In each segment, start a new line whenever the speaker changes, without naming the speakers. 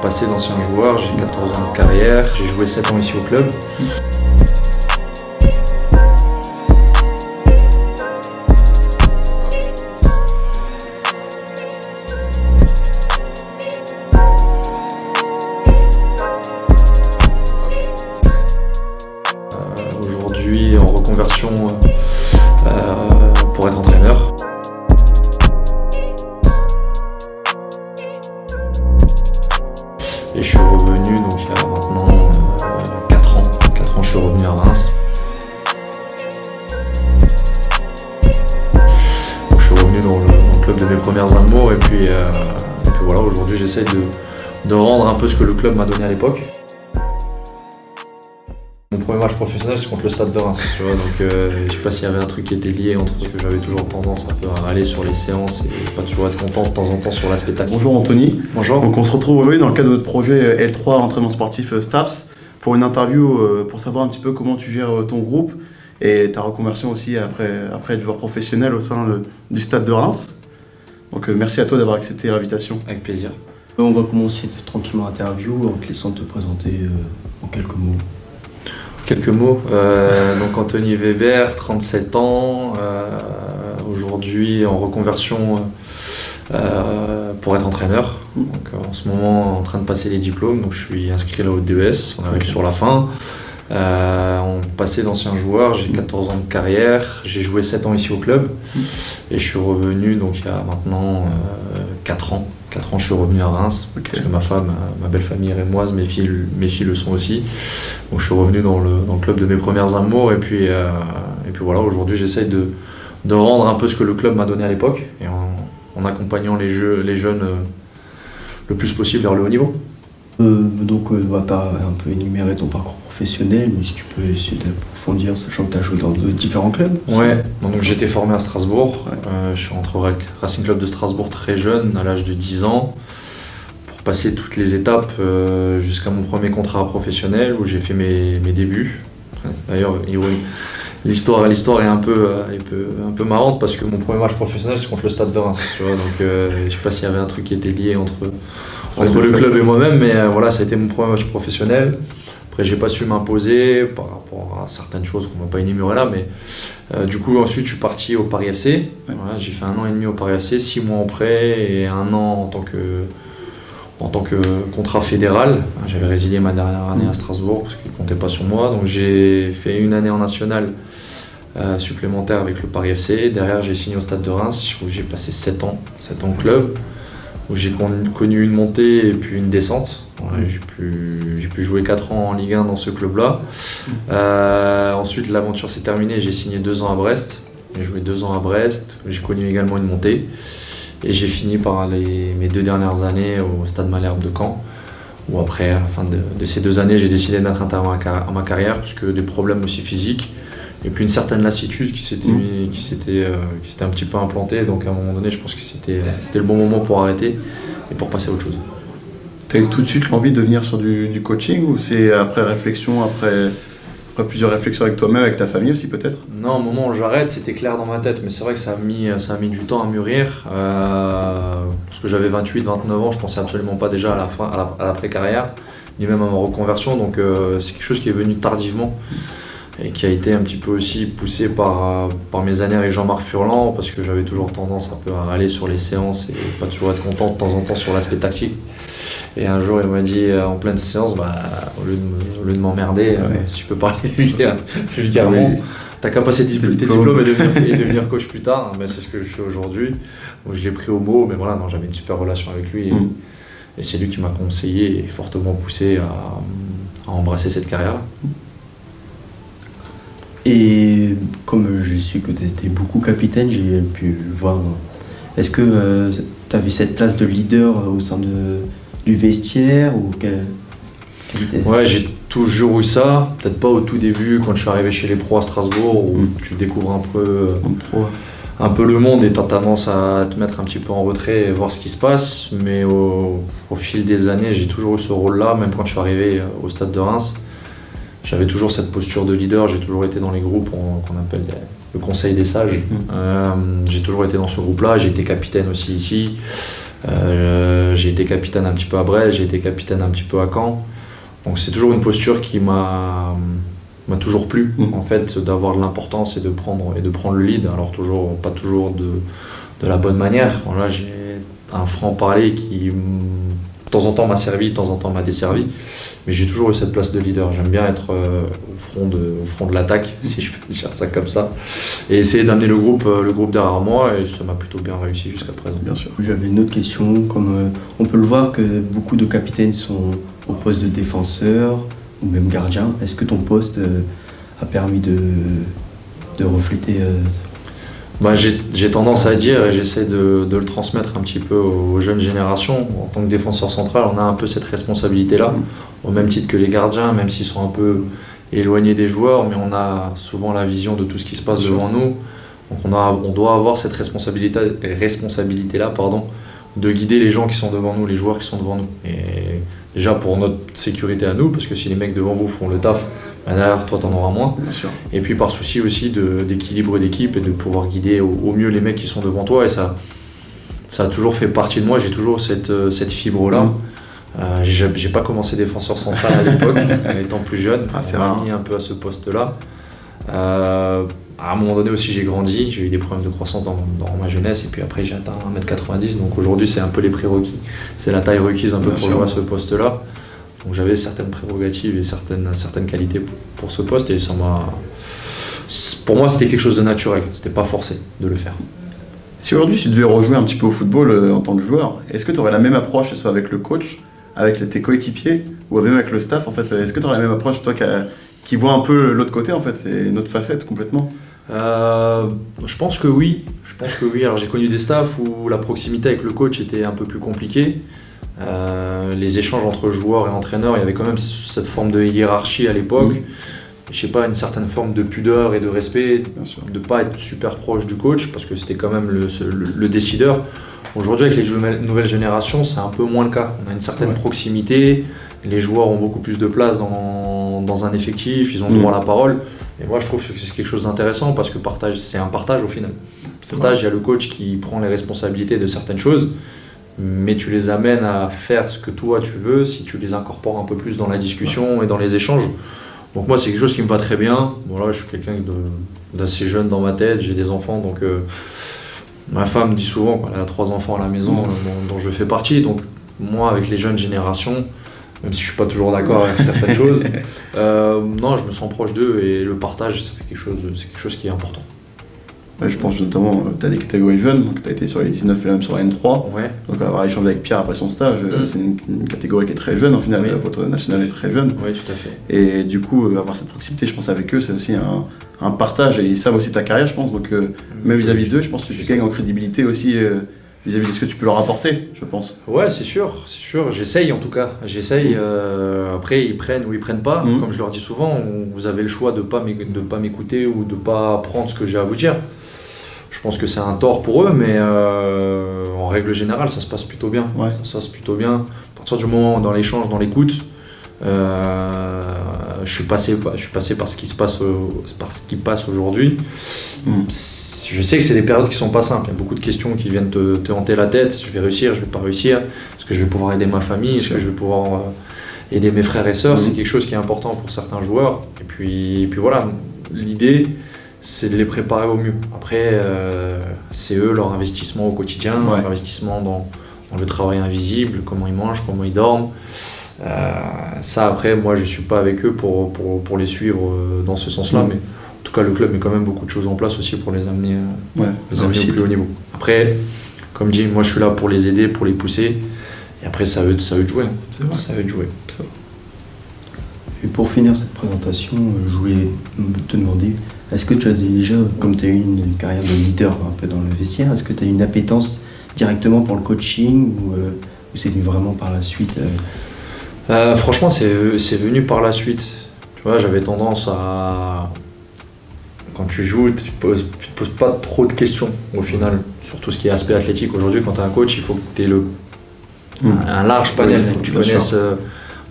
passé d'anciens joueurs, j'ai 14 ans de carrière, j'ai joué 7 ans ici au club. Aujourd'hui en reconversion pour être entraîneur. Et je suis revenu donc il y a maintenant 4 ans. 4 ans je suis revenu à Reims. Donc je suis revenu dans le club de mes premières amours et puis voilà, aujourd'hui j'essaie de rendre un peu ce que le club m'a donné à l'époque. Mon premier match professionnel c'est contre le Stade de Reims, tu vois, donc je sais pas s'il y avait un truc qui était lié entre ce que j'avais toujours tendance un peu à aller sur les séances et pas toujours être content de temps en temps sur l'aspect tactique.
Bonjour Anthony.
Bonjour.
Donc on se retrouve aujourd'hui dans le cadre de notre projet L3 entraînement sportif STAPS pour une interview pour savoir un petit peu comment tu gères ton groupe et ta reconversion aussi après être joueur professionnel au sein du Stade de Reims. Donc merci à toi d'avoir accepté l'invitation.
Avec plaisir.
On va commencer tranquillement l'interview en te laissant te présenter en quelques mots.
Quelques mots. Donc Anthony Weber, 37 ans, aujourd'hui en reconversion pour être entraîneur. Donc en ce moment en train de passer les diplômes, donc je suis inscrit là au DES, on arrive sur la fin. On passait d'anciens joueurs, j'ai 14 ans de carrière, j'ai joué 7 ans ici au club et je suis revenu donc il y a maintenant 4 ans. 4 ans je suis revenu à Reims, parce que ma femme, ma belle famille est rémoise, mes filles le sont aussi. Donc je suis revenu dans le club de mes premières amours et puis voilà, aujourd'hui j'essaye de rendre un peu ce que le club m'a donné à l'époque et en accompagnant les jeunes le plus possible vers le haut niveau.
Tu as un peu énuméré ton parcours professionnel, mais si tu peux essayer d'approfondir, sachant que tu as joué dans différents clubs.
Ouais, donc j'ai été formé à Strasbourg. Je suis rentré au Racing Club de Strasbourg très jeune, à l'âge de 10 ans, pour passer toutes les étapes jusqu'à mon premier contrat professionnel où j'ai fait mes débuts. D'ailleurs, l'histoire est un peu marrante parce que mon premier match professionnel c'est contre le Stade de Reims. Tu vois, donc je sais pas s'il y avait un truc qui était lié entre le club et moi-même, mais voilà, ça a été mon premier match professionnel. Après, j'ai pas su m'imposer par rapport à certaines choses qu'on va pas énumérer là, mais du coup ensuite je suis parti au Paris FC. Voilà, j'ai fait 1 an et demi au Paris FC, 6 mois en prêt et 1 an en tant que contrat fédéral. J'avais résilié ma dernière année à Strasbourg parce qu'il comptait pas sur moi, donc j'ai fait 1 année en national supplémentaire avec le Paris FC. Derrière j'ai signé au Stade de Reims où j'ai passé 7 ans club, où j'ai connu une montée et puis une descente. Voilà, j'ai pu jouer 4 ans en Ligue 1 dans ce club-là. Ensuite, l'aventure s'est terminée, j'ai signé 2 ans à Brest. J'ai joué 2 ans à Brest, j'ai connu également une montée. Et j'ai fini par mes 2 dernières années au Stade Malherbe de Caen, où après, à la fin de ces 2 années, j'ai décidé de mettre un terme à ma carrière, puisque des problèmes aussi physiques, et puis une certaine lassitude qui s'était un petit peu implantée. Donc à un moment donné, je pense que c'était le bon moment pour arrêter et pour passer à autre chose.
Tu as eu tout de suite l'envie de venir sur du coaching ou c'est après réflexion, après plusieurs réflexions avec toi-même, avec ta famille aussi peut-être?
Non, au moment où j'arrête, c'était clair dans ma tête, mais c'est vrai que ça a mis du temps à mûrir. Parce que j'avais 28, 29 ans, je pensais absolument pas déjà à l'après-carrière, ni même à ma reconversion, donc c'est quelque chose qui est venu tardivement et qui a été un petit peu aussi poussé par mes années avec Jean-Marc Furlan, parce que j'avais toujours tendance un peu à aller sur les séances et pas toujours être content de temps en temps sur l'aspect tactique. Et un jour, il m'a dit en pleine séance, au lieu de m'emmerder, si je peux parler vulgairement, t'as qu'à passer tes diplômes et devenir coach plus tard. C'est ce que je fais aujourd'hui. Donc je l'ai pris au mot, mais voilà, j'avais une super relation avec lui et c'est lui qui m'a conseillé et fortement poussé à embrasser cette carrière-là.
Et comme je sais que tu étais beaucoup capitaine, j'ai pu voir. Est-ce que tu avais cette place de leader au sein du vestiaire ou
Ouais, j'ai toujours eu ça. Peut-être pas au tout début quand je suis arrivé chez les pros à Strasbourg où tu découvres un peu le monde et tu as tendance à te mettre un petit peu en retrait et voir ce qui se passe. Mais au fil des années, j'ai toujours eu ce rôle-là, même quand je suis arrivé au Stade de Reims. J'avais toujours cette posture de leader, j'ai toujours été dans les groupes qu'on appelle le conseil des sages. J'ai toujours été dans ce groupe-là, j'ai été capitaine aussi ici. J'ai été capitaine un petit peu à Brest, j'ai été capitaine un petit peu à Caen. Donc c'est toujours une posture qui m'a toujours plu, en fait, d'avoir de l'importance et de prendre le lead. Alors pas toujours de la bonne manière. Voilà, j'ai un franc-parler qui, de temps en temps, m'a servi, de temps en temps, m'a desservi. Mais j'ai toujours eu cette place de leader. J'aime bien être au front de l'attaque, si je peux dire ça comme ça. Et essayer d'amener le groupe derrière moi. Et ça m'a plutôt bien réussi jusqu'à présent.
Bien sûr. J'avais une autre question. Comme on peut le voir que beaucoup de capitaines sont au poste de défenseur ou même gardien. Est-ce que ton poste a permis de refléter
j'ai tendance à dire, et j'essaie de le transmettre un petit peu aux jeunes générations. En tant que défenseur central, on a un peu cette responsabilité-là, au même titre que les gardiens, même s'ils sont un peu éloignés des joueurs, mais on a souvent la vision de tout ce qui se passe devant nous. Donc on doit avoir cette responsabilité-là, de guider les gens qui sont devant nous, les joueurs qui sont devant nous. Et déjà pour notre sécurité à nous, parce que si les mecs devant vous font le taf, derrière toi t'en auras moins.
Bien sûr.
Et puis par souci aussi d'équilibre d'équipe et de pouvoir guider au mieux les mecs qui sont devant toi. Et ça a toujours fait partie de moi, j'ai toujours cette fibre-là. J'ai pas commencé défenseur central à l'époque, étant plus jeune. On m'a mis un peu à ce poste-là. À un moment donné aussi j'ai grandi, j'ai eu des problèmes de croissance dans ma jeunesse et puis après j'ai atteint 1m90, donc aujourd'hui c'est un peu les prérequis, c'est la taille requise un peu pour jouer à ce poste-là. Donc j'avais certaines prérogatives et certaines qualités pour ce poste et pour moi c'était quelque chose de naturel, c'était pas forcé de le faire.
Si aujourd'hui tu devais rejouer un petit peu au football en tant que joueur, est-ce que tu aurais la même approche, que ce soit avec le coach, avec tes coéquipiers ou même avec le staff en fait, est-ce que tu aurais la même approche toi qui voit un peu l'autre côté en fait, c'est une autre facette complètement?
Je pense que oui. Alors j'ai connu des staffs où la proximité avec le coach était un peu plus compliquée. Les échanges entre joueurs et entraîneurs, il y avait quand même cette forme de hiérarchie à l'époque. Je sais pas, une certaine forme de pudeur et de respect, de pas être super proche du coach parce que c'était quand même le décideur. Aujourd'hui avec les nouvelles générations, c'est un peu moins le cas. On a une certaine proximité, les joueurs ont beaucoup plus de place dans un effectif, ils ont droit à la parole. Et moi je trouve que c'est quelque chose d'intéressant parce que c'est un partage au final. Il y a le coach qui prend les responsabilités de certaines choses, mais tu les amènes à faire ce que toi tu veux si tu les incorpores un peu plus dans la discussion et dans les échanges. Donc moi c'est quelque chose qui me va très bien. Voilà, je suis quelqu'un d'assez jeune dans ma tête, j'ai des enfants, donc ma femme dit souvent qu'elle a 3 enfants à la maison dont je fais partie. Donc moi avec les jeunes générations, même si je suis pas toujours d'accord avec certaines choses, non, je me sens proche d'eux et le partage, c'est quelque chose qui est important.
Ouais, je pense notamment, tu as des catégories jeunes, donc tu as été sur les 19 et même sur la N3.
Ouais.
Donc avoir échangé avec Pierre après son stage, c'est une catégorie qui est très jeune, en final, votre national est très jeune.
Oui, tout à fait.
Et du coup, avoir cette proximité, je pense, avec eux, c'est aussi un partage, et ils savent aussi ta carrière, je pense, donc même vis-à-vis d'eux, je pense que tu gagnes en crédibilité aussi vis-à-vis de ce que tu peux leur apporter, je pense.
Ouais, c'est sûr, j'essaye en tout cas, après ils prennent ou ils prennent pas, comme je leur dis souvent, vous avez le choix de pas m'écouter ou de pas prendre ce que j'ai à vous dire. Je pense que c'est un tort pour eux, mais en règle générale, ça se passe plutôt bien.
Ouais.
Ça se passe plutôt bien. À partir du moment dans l'échange, dans l'écoute, je suis passé par ce qui se passe, par ce qui passe aujourd'hui. Je sais que c'est des périodes qui sont pas simples. Il y a beaucoup de questions qui viennent te hanter la tête. Je vais réussir, je vais pas réussir. Est-ce que je vais pouvoir aider ma famille? Est-ce que je vais pouvoir aider mes frères et sœurs? C'est quelque chose qui est important pour certains joueurs. Et puis voilà, l'idée, c'est de les préparer au mieux. Après, c'est eux, leur investissement au quotidien, leur investissement dans le travail invisible, comment ils mangent, comment ils dorment. Ça, après, moi, je ne suis pas avec eux pour les suivre dans ce sens-là, mais en tout cas, le club met quand même beaucoup de choses en place aussi pour les amener au plus haut niveau. Après, comme dit, moi, je suis là pour les aider, pour les pousser, et après, c'est à eux de jouer. C'est à eux de jouer.
Et pour finir cette présentation, je voulais te demander, est-ce que tu as déjà, comme tu as eu une carrière de leader un peu dans le vestiaire, est-ce que tu as une appétence directement pour le coaching ou c'est venu vraiment par la suite
Franchement, c'est venu par la suite. Tu vois, j'avais tendance à... Quand tu joues, tu te poses pas trop de questions au final, sur tout ce qui est aspect athlétique. Aujourd'hui, quand tu es un coach, il faut que tu aies un large panel. Il faut que tu connaisses un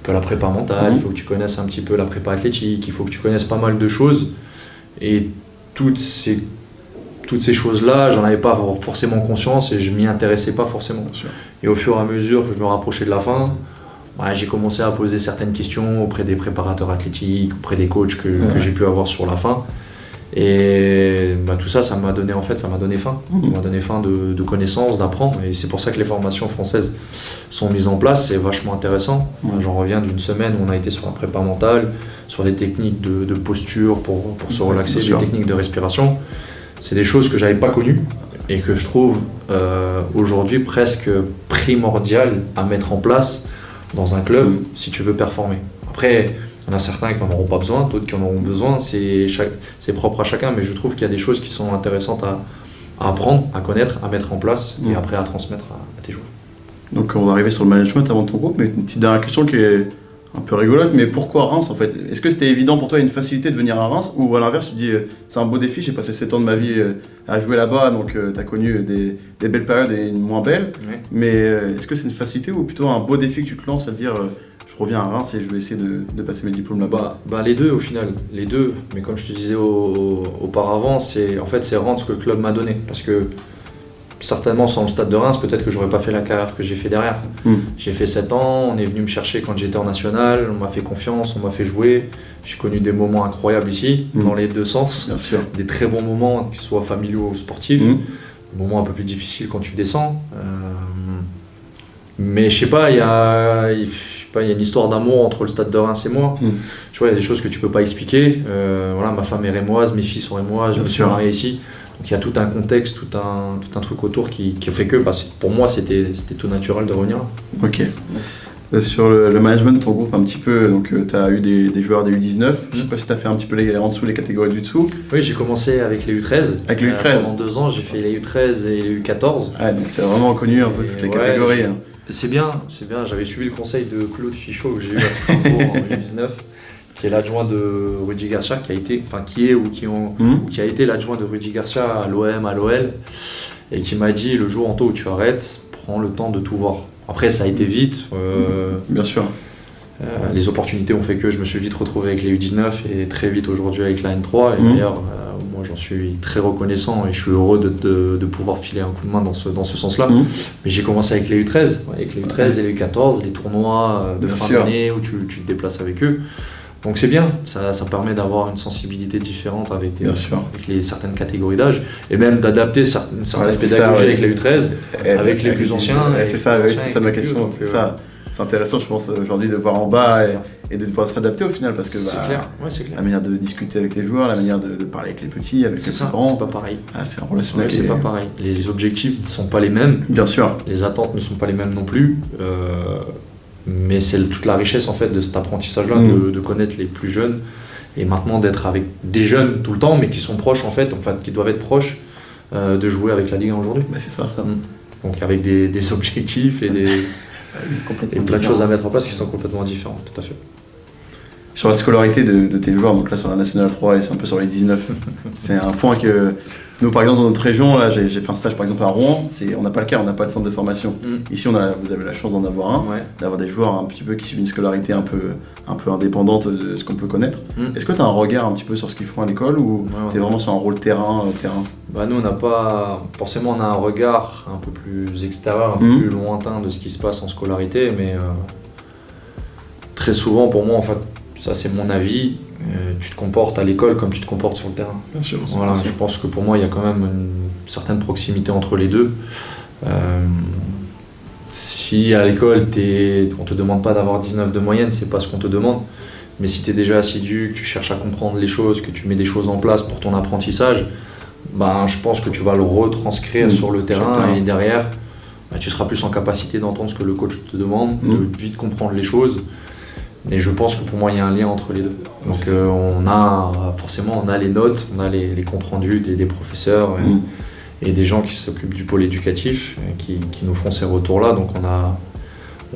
peu la prépa mentale, il faut que tu connaisses un petit peu la prépa athlétique, il faut que tu connaisses pas mal de choses. Et toutes ces toutes ces choses-là, j'en avais pas forcément conscience et je m'y intéressais pas forcément. Et au fur et à mesure que je me rapprochais de la fin, j'ai commencé à poser certaines questions auprès des préparateurs athlétiques, auprès des coachs que j'ai pu avoir sur la fin. Et tout ça, ça m'a donné faim. Ça m'a donné faim de connaissances, d'apprendre. Et c'est pour ça que les formations françaises sont mises en place. C'est vachement intéressant. J'en reviens d'une semaine où on a été sur la prépa mentale, sur les techniques de posture pour se relaxer, les techniques de respiration. C'est des choses que j'avais pas connues et que je trouve aujourd'hui presque primordiales à mettre en place dans un club si tu veux performer. Après, il y en a certains qui n'en auront pas besoin, d'autres qui en auront besoin, c'est propre à chacun, mais je trouve qu'il y a des choses qui sont intéressantes à apprendre, à connaître, à mettre en place et après à transmettre à tes joueurs.
Donc on va arriver sur le management avant ton groupe, mais une petite dernière question qui est un peu rigolote, mais pourquoi Reims en fait? Est-ce que c'était évident pour toi, une facilité de venir à Reims, ou à l'inverse tu dis c'est un beau défi, j'ai passé 7 ans de ma vie à jouer là-bas, donc tu as connu des belles périodes et une moins belles, mais est-ce que c'est une facilité ou plutôt un beau défi que tu te lances à dire je reviens à Reims et je vais essayer de passer mes diplômes là-bas?
Les deux au final, les deux, mais comme je te disais auparavant, c'est Reims que le club m'a donné, parce que certainement sans le Stade de Reims, peut-être que j'aurais pas fait la carrière que j'ai fait derrière. J'ai fait 7 ans, on est venu me chercher quand j'étais en national, on m'a fait confiance, on m'a fait jouer. J'ai connu des moments incroyables ici, dans les deux sens.
Bien sûr.
Des très bons moments, qu'ils soient familiaux ou sportifs. Des moments un peu plus difficiles quand tu descends. Mais je sais pas, il y a une histoire d'amour entre le Stade de Reims et moi. Tu vois, il y a des choses que tu peux pas expliquer. Ma femme est rémoise, mes filles sont rémoises, je me suis marié ici. Donc il y a tout un contexte, tout un truc autour qui fait que pour moi c'était tout naturel de revenir.
Ok. Sur le management de ton groupe un petit peu, donc tu as eu des joueurs des U19, je sais pas si tu as fait un petit peu en dessous les catégories du dessous.
Oui, j'ai commencé avec les U13.
Avec les U13
pendant 2 ans, j'ai fait les U13 et les U14.
Donc tu as vraiment connu un peu toutes les catégories.
C'est bien, j'avais suivi le conseil de Claude Fichot que j'ai eu à Strasbourg en U19. Qui est l'adjoint de Rudy Garcia, qui a été l'adjoint de Rudy Garcia à l'OM, à l'OL, et qui m'a dit le jour où tu arrêtes, prends le temps de tout voir. Après, ça a été vite.
Bien sûr.
Les opportunités ont fait que je me suis vite retrouvé avec les U19 et très vite aujourd'hui avec la N3. Et d'ailleurs, moi j'en suis très reconnaissant et je suis heureux de pouvoir filer un coup de main dans ce sens-là. Mais j'ai commencé avec les U13, et les U14, les tournois de fin d'année où tu te déplaces avec eux. Donc c'est bien, ça permet d'avoir une sensibilité différente avec certaines catégories d'âge et même d'adapter certaines pédagogies avec les U13, avec les plus anciens.
C'est ça ma question. C'est intéressant, je pense, aujourd'hui de voir en bas et de devoir s'adapter au final parce que
c'est clair.
La manière de discuter avec les joueurs, la manière de parler avec les petits, avec les grands.
C'est pas pareil.
C'est un relationnel.
C'est pas pareil. Les objectifs ne sont pas les mêmes.
Bien sûr.
Les attentes ne sont pas les mêmes non plus. Mais c'est toute la richesse en fait de cet apprentissage-là, de connaître les plus jeunes et maintenant d'être avec des jeunes tout le temps, mais qui sont proches qui doivent être proches de jouer avec la Ligue 1 aujourd'hui.
C'est ça.
Donc avec des objectifs et plein de choses à mettre en place qui sont complètement différentes, tout à fait.
Sur la scolarité de tes joueurs, donc là sur la Nationale 3 et c'est un peu sur les 19, c'est un point que nous par exemple dans notre région, là j'ai fait un stage par exemple à Rouen, on n'a pas le cas, on n'a pas de centre de formation. Ici vous avez la chance d'en avoir un, d'avoir des joueurs un petit peu qui suivent une scolarité un peu indépendante de ce qu'on peut connaître. Est-ce que tu as un regard un petit peu sur ce qu'ils font à l'école ou tu es vraiment sur un rôle terrain?
Nous on n'a pas, forcément on a un regard un peu plus extérieur, un peu plus lointain de ce qui se passe en scolarité, mais très souvent pour moi en fait, ça c'est mon avis, tu te comportes à l'école comme tu te comportes sur le terrain.
Bien sûr.
Je pense que pour moi il y a quand même une certaine proximité entre les deux. Si à l'école on te demande pas d'avoir 19 de moyenne, c'est pas ce qu'on te demande. Mais si tu es déjà assidu, que tu cherches à comprendre les choses, que tu mets des choses en place pour ton apprentissage, je pense que tu vas le retranscrire sur le terrain et derrière tu seras plus en capacité d'entendre ce que le coach te demande, de vite comprendre les choses. Et je pense que pour moi il y a un lien entre les deux. Donc on a les notes, on a les comptes rendus des professeurs et des gens qui s'occupent du pôle éducatif qui nous font ces retours-là. Donc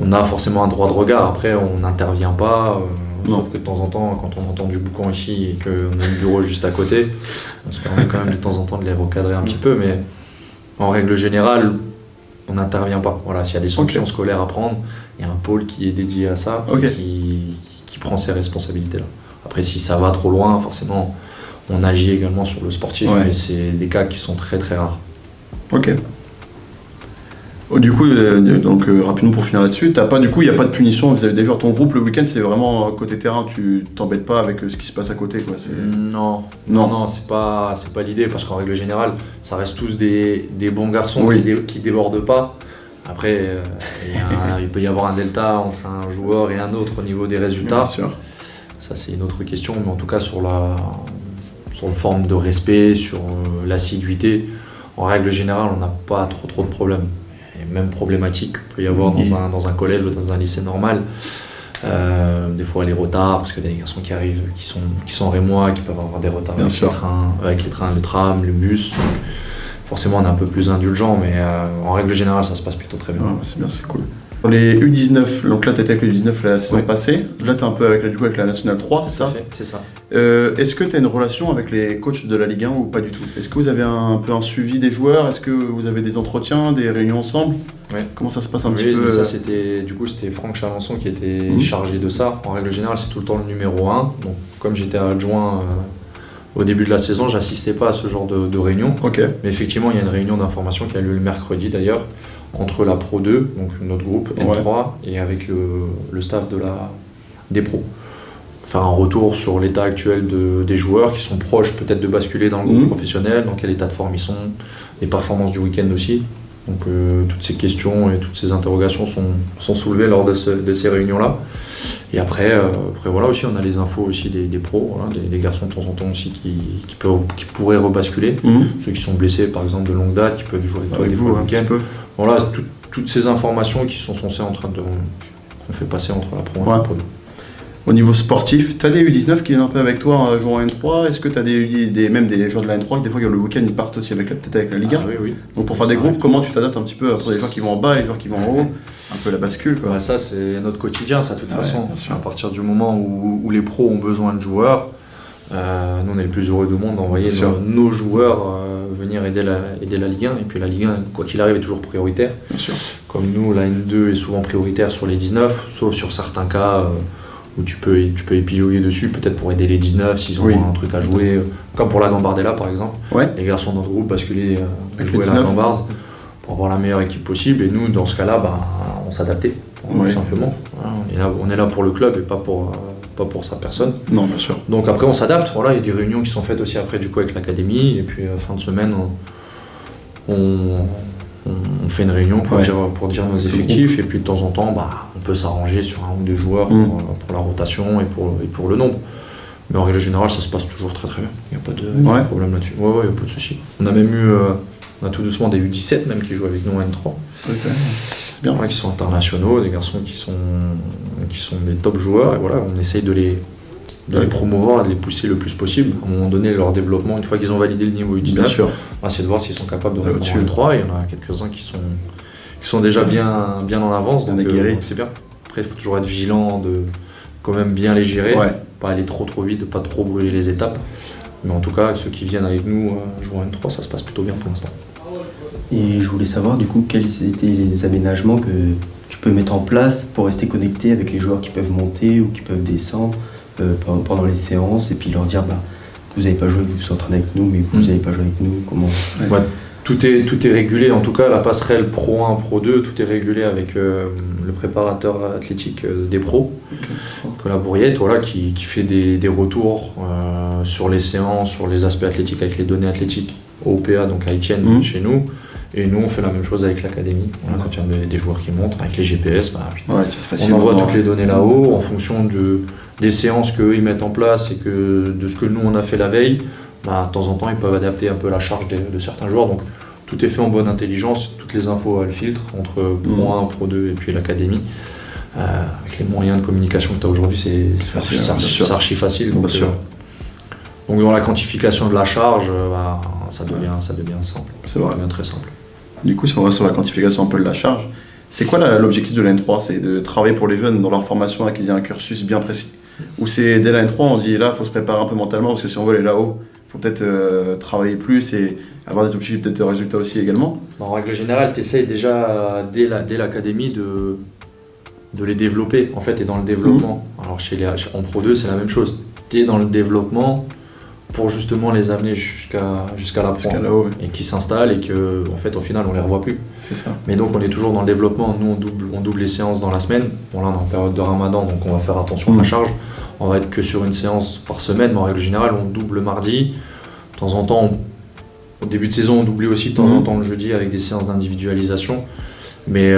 on a forcément un droit de regard. Après on n'intervient pas, sauf que de temps en temps quand on entend du boucan ici et qu'on a le bureau juste à côté, on se permet quand même de temps en temps de les recadrer un petit peu, mais en règle générale on n'intervient pas. S'il y a des sanctions scolaires à prendre, il y a un pôle qui est dédié à ça, qui prend ces responsabilités-là. Après, si ça va trop loin, forcément, On agit également sur le sportif,
Ouais.
mais c'est des cas qui sont très très rares.
Ok. Oh, du coup, donc rapidement pour finir là-dessus, il n'y a pas de punition vis-à-vis des joueurs. Ton groupe le week-end, c'est vraiment côté terrain, tu t'embêtes pas avec ce qui se passe à côté, quoi.
Non, c'est pas l'idée, parce qu'en règle générale, ça reste tous des bons garçons
Oui.
qui débordent pas. Après, il peut y avoir un delta entre un joueur et un autre au niveau des résultats.
Bien sûr.
Ça, c'est une autre question, mais en tout cas, sur le forme de respect, sur l'assiduité, en règle générale, on n'a pas trop de problèmes. Et même problématiques, il peut y avoir dans un collège ou dans un lycée normal. Des fois, les retards, parce qu'il y a des garçons qui arrivent, qui sont rémois, qui peuvent avoir des retards
Bien sûr.
avec les trains, le tram, le bus. Donc, forcément, on est un peu plus indulgent, mais en règle générale, ça se passe plutôt très bien.
Ouais, c'est bien, c'est cool. Pour les U19, donc là tu étais avec les U19 la saison
Ouais.
passée, là tu es un peu avec la Nationale 3, c'est ça?
C'est ça.
Est-ce que tu as une relation avec les coachs de la Ligue 1 ou pas du tout? Est-ce que vous avez un peu un suivi des joueurs? Est-ce que vous avez des entretiens, des réunions ensemble?
Ouais.
Comment ça se passe un petit
Oui,
peu?
mais ça c'était Franck Chalençon qui était chargé de ça. En règle générale, c'est tout le temps le numéro 1. Donc, comme j'étais adjoint au début de la saison, j'assistais pas à ce genre de réunion.
Ok.
Mais effectivement, il y a une réunion d'information qui a lieu le mercredi d'ailleurs, entre la Pro 2, donc notre groupe N3, et avec le staff des pros. Faire un retour sur l'état actuel des joueurs qui sont proches peut-être de basculer dans le groupe professionnel, dans quel état de forme ils sont, les performances du week-end aussi. Donc toutes ces questions et toutes ces interrogations sont soulevées lors de ces réunions-là. Et après voilà aussi, on a les infos aussi des pros, voilà, des garçons de temps en temps aussi qui pourraient rebasculer. Ceux qui sont blessés par exemple de longue date, qui peuvent jouer avec toi des fois le week-end. Voilà, toutes ces informations qui sont censées qu'on fait passer entre la Pro 1 et la Pro 2.
Au niveau sportif, tu as des U19 qui viennent un peu avec toi jouant en N3. Est-ce que tu as même des joueurs de la N3 qui des fois le week-end ils partent aussi peut-être avec la Ligue 1?
Oui.
Donc pour faire des groupes, comment tu t'adaptes un petit peu entre les joueurs qui vont en bas et les joueurs qui vont en haut? Un peu la bascule, quoi.
Ça c'est notre quotidien, ça de toute façon.
Bien sûr.
À partir du moment où les pros ont besoin de joueurs, nous on est le plus heureux du monde d'envoyer nos joueurs venir aider la Ligue 1. Et puis la Ligue 1, quoi qu'il arrive, est toujours prioritaire.
Bien sûr.
Comme nous, la N2 est souvent prioritaire sur les 19, sauf sur certains cas où tu peux épiloguer dessus, peut-être pour aider les 19 s'ils ont un truc à jouer, comme pour la Gambardella par exemple.
Ouais.
Les garçons de notre groupe basculaient
Avec
jouer
les
la
19.
Gambarde pour avoir la meilleure équipe possible, et nous dans ce cas-là on s'adaptait tout simplement. Voilà, on est là pour le club et pas pour sa personne.
Non, bien sûr.
Donc après on s'adapte, voilà, il y a des réunions qui sont faites aussi après du coup avec l'académie, et puis fin de semaine on fait une réunion pour dire nos effectifs, et puis de temps en temps on peut s'arranger sur un ou deux joueurs pour la rotation et pour le nombre. Mais en règle générale ça se passe toujours très très bien, il n'y a pas de problème là-dessus. Ouais, il n'y a pas de souci. On a même on a tout doucement des U17 même qui jouent avec nous en N3.
Okay. C'est bien.
Qui sont internationaux, des garçons qui sont des top joueurs, et voilà, on essaye de les promouvoir, de les pousser le plus possible. À un moment donné, leur développement, une fois qu'ils ont validé le niveau U19, c'est de voir s'ils sont capables de répondre en N3. Il y en a quelques-uns qui sont déjà bien en avance, donc c'est bien. Après, il faut toujours être vigilant de quand même bien les gérer, pas aller trop vite, pas trop brûler les étapes. Mais en tout cas, ceux qui viennent avec nous jouer en N3, ça se passe plutôt bien pour l'instant.
Et je voulais savoir du coup quels étaient les aménagements que tu peux mettre en place pour rester connecté avec les joueurs qui peuvent monter ou qui peuvent descendre pendant les séances, et puis leur dire vous n'avez pas joué, vous vous entraînez avec nous, mais vous n'avez pas joué avec nous, comment...
Tout est régulé, en tout cas la passerelle Pro 1, Pro 2, tout est régulé avec le préparateur athlétique des pros, Nicolas Bourriette, qui fait des retours sur les séances, sur les aspects athlétiques avec les données athlétiques au OPA, donc à Etienne chez nous. Et nous on fait la même chose avec l'académie. Quand il y a des joueurs qui montent avec les GPS, on envoie toutes les données là-haut en fonction des séances qu'eux ils mettent en place et de ce que nous on a fait la veille. De temps en temps ils peuvent adapter un peu la charge de certains joueurs, donc tout est fait en bonne intelligence, toutes les infos elles filtrent entre Pro 1, Pro 2 et puis l'académie. Avec les moyens de communication que tu as aujourd'hui, c'est archi facile. Donc dans la quantification de la charge, ça devient simple.
C'est vrai.
Ça devient très simple.
Du coup, si on va sur la quantification un peu de la charge, c'est quoi l'objectif de la N3? C'est de travailler pour les jeunes dans leur formation avec un cursus bien précis? Ou c'est dès la N3, on dit là, il faut se préparer un peu mentalement, parce que si on veut aller là-haut, il faut peut-être travailler plus et avoir des objectifs peut-être de résultats aussi également?
En règle générale, tu essayes déjà dès l'académie de les développer, en fait, et dans le développement. Alors en Pro 2, c'est la même chose. Tu es dans le développement pour justement les amener jusqu'à la
Jusqu'à
pro
là-haut, ouais.
et qui s'installent et que en fait au final on les revoit plus.
C'est ça.
Mais donc on est toujours dans le développement, nous on double les séances dans la semaine. Bon là on est en période de Ramadan donc on va faire attention à la charge. On va être que sur une séance par semaine, mais en règle générale on double le mardi. De temps en temps, au début de saison on doublait aussi de temps en temps le jeudi avec des séances d'individualisation. Mais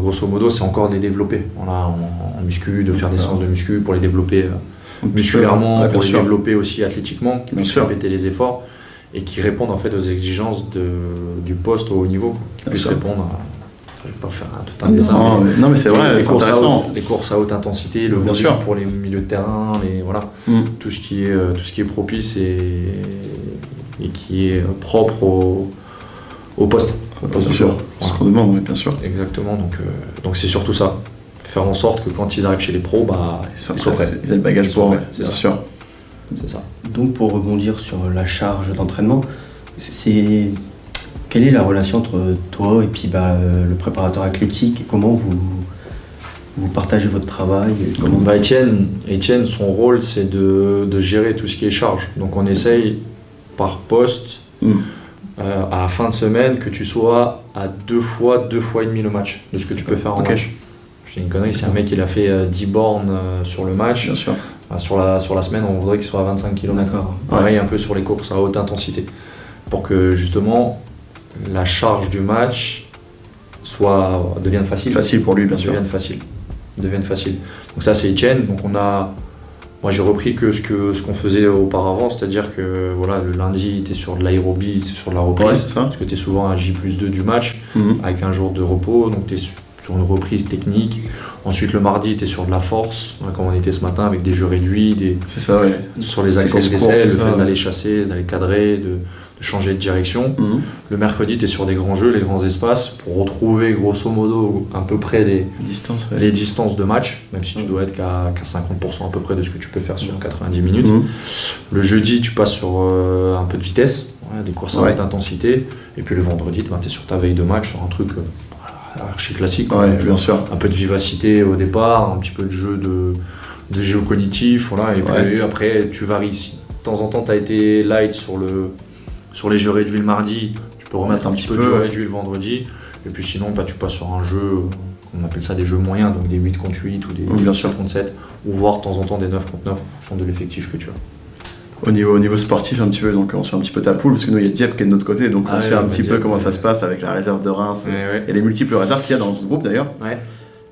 grosso modo c'est encore de les développer. Voilà, en muscu, de faire des séances de muscu pour les développer musculairement,
Ouais,
pour les
sûr.
développer aussi athlétiquement, qui
Bien
puissent
sûr.
répéter les efforts et qui répondent en fait aux exigences du poste au haut niveau, qui
Bien
puissent
sûr.
répondre à, je vais pas faire tout un dessin,
Non, mais c'est vrai,
les
c'est
courses à
intéressant.
les courses à haute intensité, le
Bien
volume
sûr.
pour les milieux de terrain, voilà, tout ce qui est propice et qui est propre au poste.
Bien sûr, c'est ce qu'on demande, oui, bien sûr.
Exactement, donc c'est surtout ça. Faire en sorte que quand ils arrivent chez les pros, ils soient prêts.
Ils aient le bagage
Ils soient
pour,
prêts, c'est
bien
ça.
sûr.
C'est ça.
Donc pour rebondir sur la charge d'entraînement, quelle est la relation entre toi et puis le préparateur athlétique? Comment vous partagez votre travail? Comment...
Étienne, son rôle c'est de gérer tout ce qui est charge. Donc on essaye par poste à la fin de semaine que tu sois à 2 fois et demi le match de ce que tu peux faire en match. Je dis une connerie, si un mec il a fait 10 bornes sur le match,
Bien sûr.
sur la semaine on voudrait qu'il soit à 25 km.
D'accord.
Pareil un peu sur les courses à haute intensité. Pour que justement la charge du match devienne facile.
Facile pour lui, bien sûr.
Devienne facile. Donc ça c'est Etienne. Donc moi j'ai repris que ce qu'on faisait auparavant, c'est-à-dire que voilà, le lundi tu es sur de l'aérobie, sur de la reprise,
Ouais, c'est ça.
parce que tu es souvent à J+2 du match, avec un jour de repos, donc tu es sur une reprise technique. Ensuite le mardi tu es sur de la force, comme on était ce matin avec des jeux réduits,
C'est ça, ouais.
sur les
C'est
axes
qu'on se court,
vaisselle,
tout
le
ça,
fait d'aller chasser, d'aller cadrer, de changer de direction. Le mercredi, tu es sur des grands jeux, les grands espaces, pour retrouver grosso modo à peu près
Distance, ouais.
les distances de match, même si tu dois être qu'à 50% à peu près de ce que tu peux faire sur 90 minutes. Le jeudi, tu passes sur un peu de vitesse, des courses à haute intensité. Et puis le vendredi, tu es sur ta veille de match, sur un truc archi classique.
Ouais, bien sûr.
Un peu de vivacité au départ, un petit peu de jeu de géocognitif, voilà, et puis après tu varies. Si de temps en temps tu as été light sur les jeux réduits le mardi, tu peux remettre un petit peu de jeux réduits le vendredi, et puis sinon tu passes sur un jeu, on appelle ça des jeux moyens, donc des 8 contre 8 ou des 7 contre 7, ou voire de temps en temps des 9 contre 9 en fonction de l'effectif que tu as.
Au niveau sportif un petit peu, donc on suit un petit peu ta poule, parce que nous il y a Dieppe qui est de notre côté, donc on suit un petit peu comment ça se passe avec la réserve de Reims et les multiples réserves qu'il y a dans ce groupe d'ailleurs.
Ouais.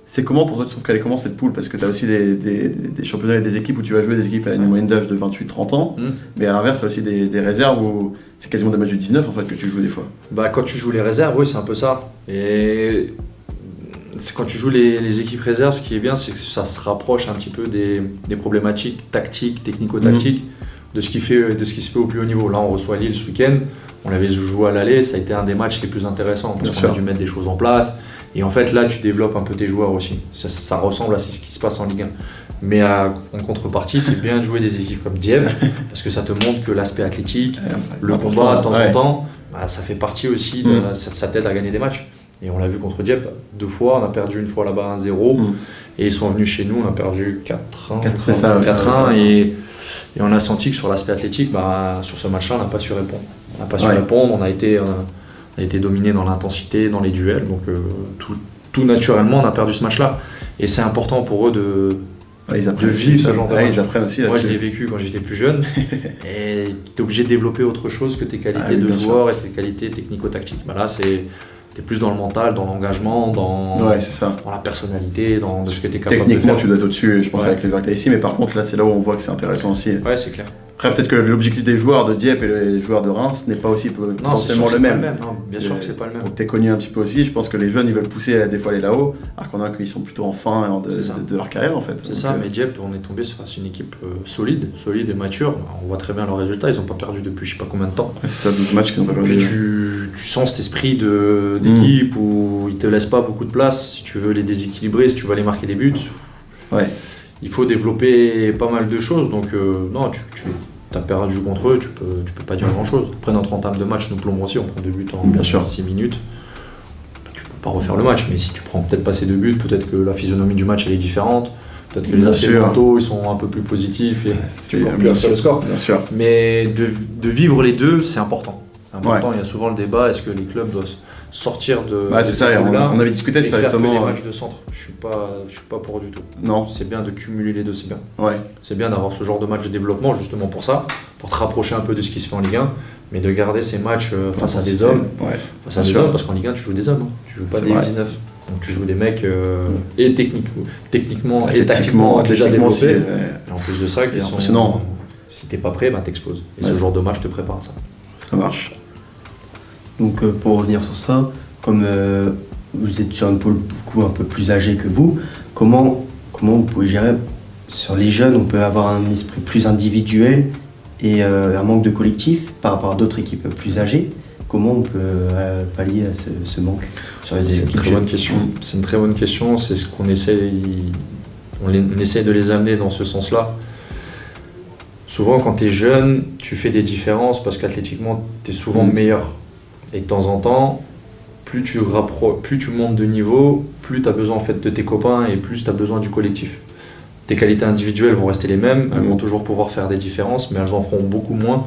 C'est comment pour toi, tu trouves qu'elle est comment cette poule? Parce que tu as aussi des championnats et des équipes où tu vas jouer des équipes à une moyenne d'âge de 28-30 ans, mais à l'inverse, tu as aussi des réserves où c'est quasiment des matchs du 19 en fait que tu joues des fois.
Quand tu joues les réserves, oui, c'est un peu ça. Et quand tu joues les équipes réserves, ce qui est bien, c'est que ça se rapproche un petit peu des problématiques tactiques, technico-tactiques, de ce qui se fait au plus haut niveau. Là, on reçoit Lille ce week-end, on l'avait joué à l'aller, ça a été un des matchs les plus intéressants, parce qu'on a dû mettre des choses en place. Et en fait, là, tu développes un peu tes joueurs aussi. Ça ressemble à ce qui se passe en Ligue 1. Mais en contrepartie, c'est bien de jouer des équipes comme Dieppe, parce que ça te montre que l'aspect athlétique, le combat de temps en temps, ça fait partie aussi, ça t'aide à gagner des matchs. Et on l'a vu contre Dieppe 2 fois, on a perdu une fois là-bas 1-0, et ils sont venus chez nous, on a perdu 4-1, et on a senti que sur l'aspect athlétique, sur ce match-là, on n'a pas su répondre. On a été dominé dans l'intensité, dans les duels, donc tout naturellement on a perdu ce match-là. Et c'est important pour eux de vivre ce genre de match.
Ils apprennent aussi.
Moi je l'ai vécu quand j'étais plus jeune, et tu es obligé de développer autre chose que tes qualités de joueur et tes qualités technico-tactiques. Là t'es plus dans le mental, dans l'engagement, dans la personnalité, dans ce que tu es capable de faire.
Techniquement tu dois être au-dessus, je pense, avec les joueurs que tu as ici, mais par contre là c'est là où on voit que c'est intéressant aussi.
Ouais, c'est clair.
Après, peut-être que l'objectif des joueurs de Dieppe et les joueurs de Reims n'est pas aussi potentiellement le même.
Non, bien sûr que c'est pas le même.
Donc, t'es connu un petit peu aussi. Je pense que les jeunes, ils veulent pousser des fois aller là-haut, alors qu'on a qu'ils sont plutôt en fin de leur carrière, en fait.
C'est ça, mais Dieppe, on est tombé sur une équipe solide et mature. On voit très bien leurs résultats. Ils n'ont pas perdu depuis je sais pas combien de temps.
Ouais, c'est ça, 12 matchs qu'ils n'ont pas perdu.
Et tu sens cet esprit d'équipe où ils te laissent pas beaucoup de place. Si tu veux les déséquilibrer, si tu veux aller marquer des buts, il faut développer pas mal de choses. Donc, non, tu as perdu contre eux, tu peux pas dire grand chose. Après notre entame de match nous plombe aussi, on prend 2 buts en 6 minutes. Tu peux pas refaire le match, mais si tu prends peut-être pas ces 2 buts, peut-être que la physionomie du match elle est différente. Peut-être que les
Bien
aspects
sûr.
mentaux, ils sont un peu plus positifs et tu
C'est-
cours plus
bien
après
sûr.
le score.
Bien sûr.
Mais de vivre les deux, c'est important. Important,
Ouais.
il y a souvent le débat, est-ce que les clubs doivent sortir de
Ouais, c'est ça,
là
on avait discuté de
et
ça
faire que les
justement.
matchs de centre. Je suis pas pour du tout.
Non,
C'est bien de cumuler les deux, c'est bien.
ouais.
C'est bien d'avoir ce genre de match de développement justement pour ça, pour te rapprocher un peu de ce qui se fait en Ligue 1, mais de garder ces matchs face à des hommes,
Ouais.
face à
Bien
des
sûr.
hommes, parce qu'en Ligue 1 tu joues des hommes, hein. Tu joues pas
C'est
des
vrai.
19. Donc tu joues des mecs et techniquement et
Athlétiquement,
tactiquement déjà
athlétiquement aussi.
développés. Et en plus de ça,
C'est
qui sont
impressionnant.
si t'es pas prêt, bah t'exploses. Et
Ouais.
ce genre de match te prépare à ça.
Ça marche.
Donc pour revenir sur ça, comme vous êtes sur un pôle beaucoup un peu plus âgé que vous, comment vous pouvez gérer sur les jeunes, on peut avoir un esprit plus individuel et un manque de collectif par rapport à d'autres équipes plus âgées. Comment on peut pallier à ce manque sur les
C'est une
équipes
très
jeunes?
bonne question. C'est une très bonne question. C'est ce qu'on essaie. On essaie de les amener dans ce sens-là. Souvent, quand tu es jeune, tu fais des différences parce qu'athlétiquement, tu es souvent meilleur. Et de temps en temps, plus tu montes de niveau, plus tu as besoin en fait, de tes copains et plus tu as besoin du collectif. Tes qualités individuelles vont rester les mêmes, elles vont toujours pouvoir faire des différences, mais elles en feront beaucoup moins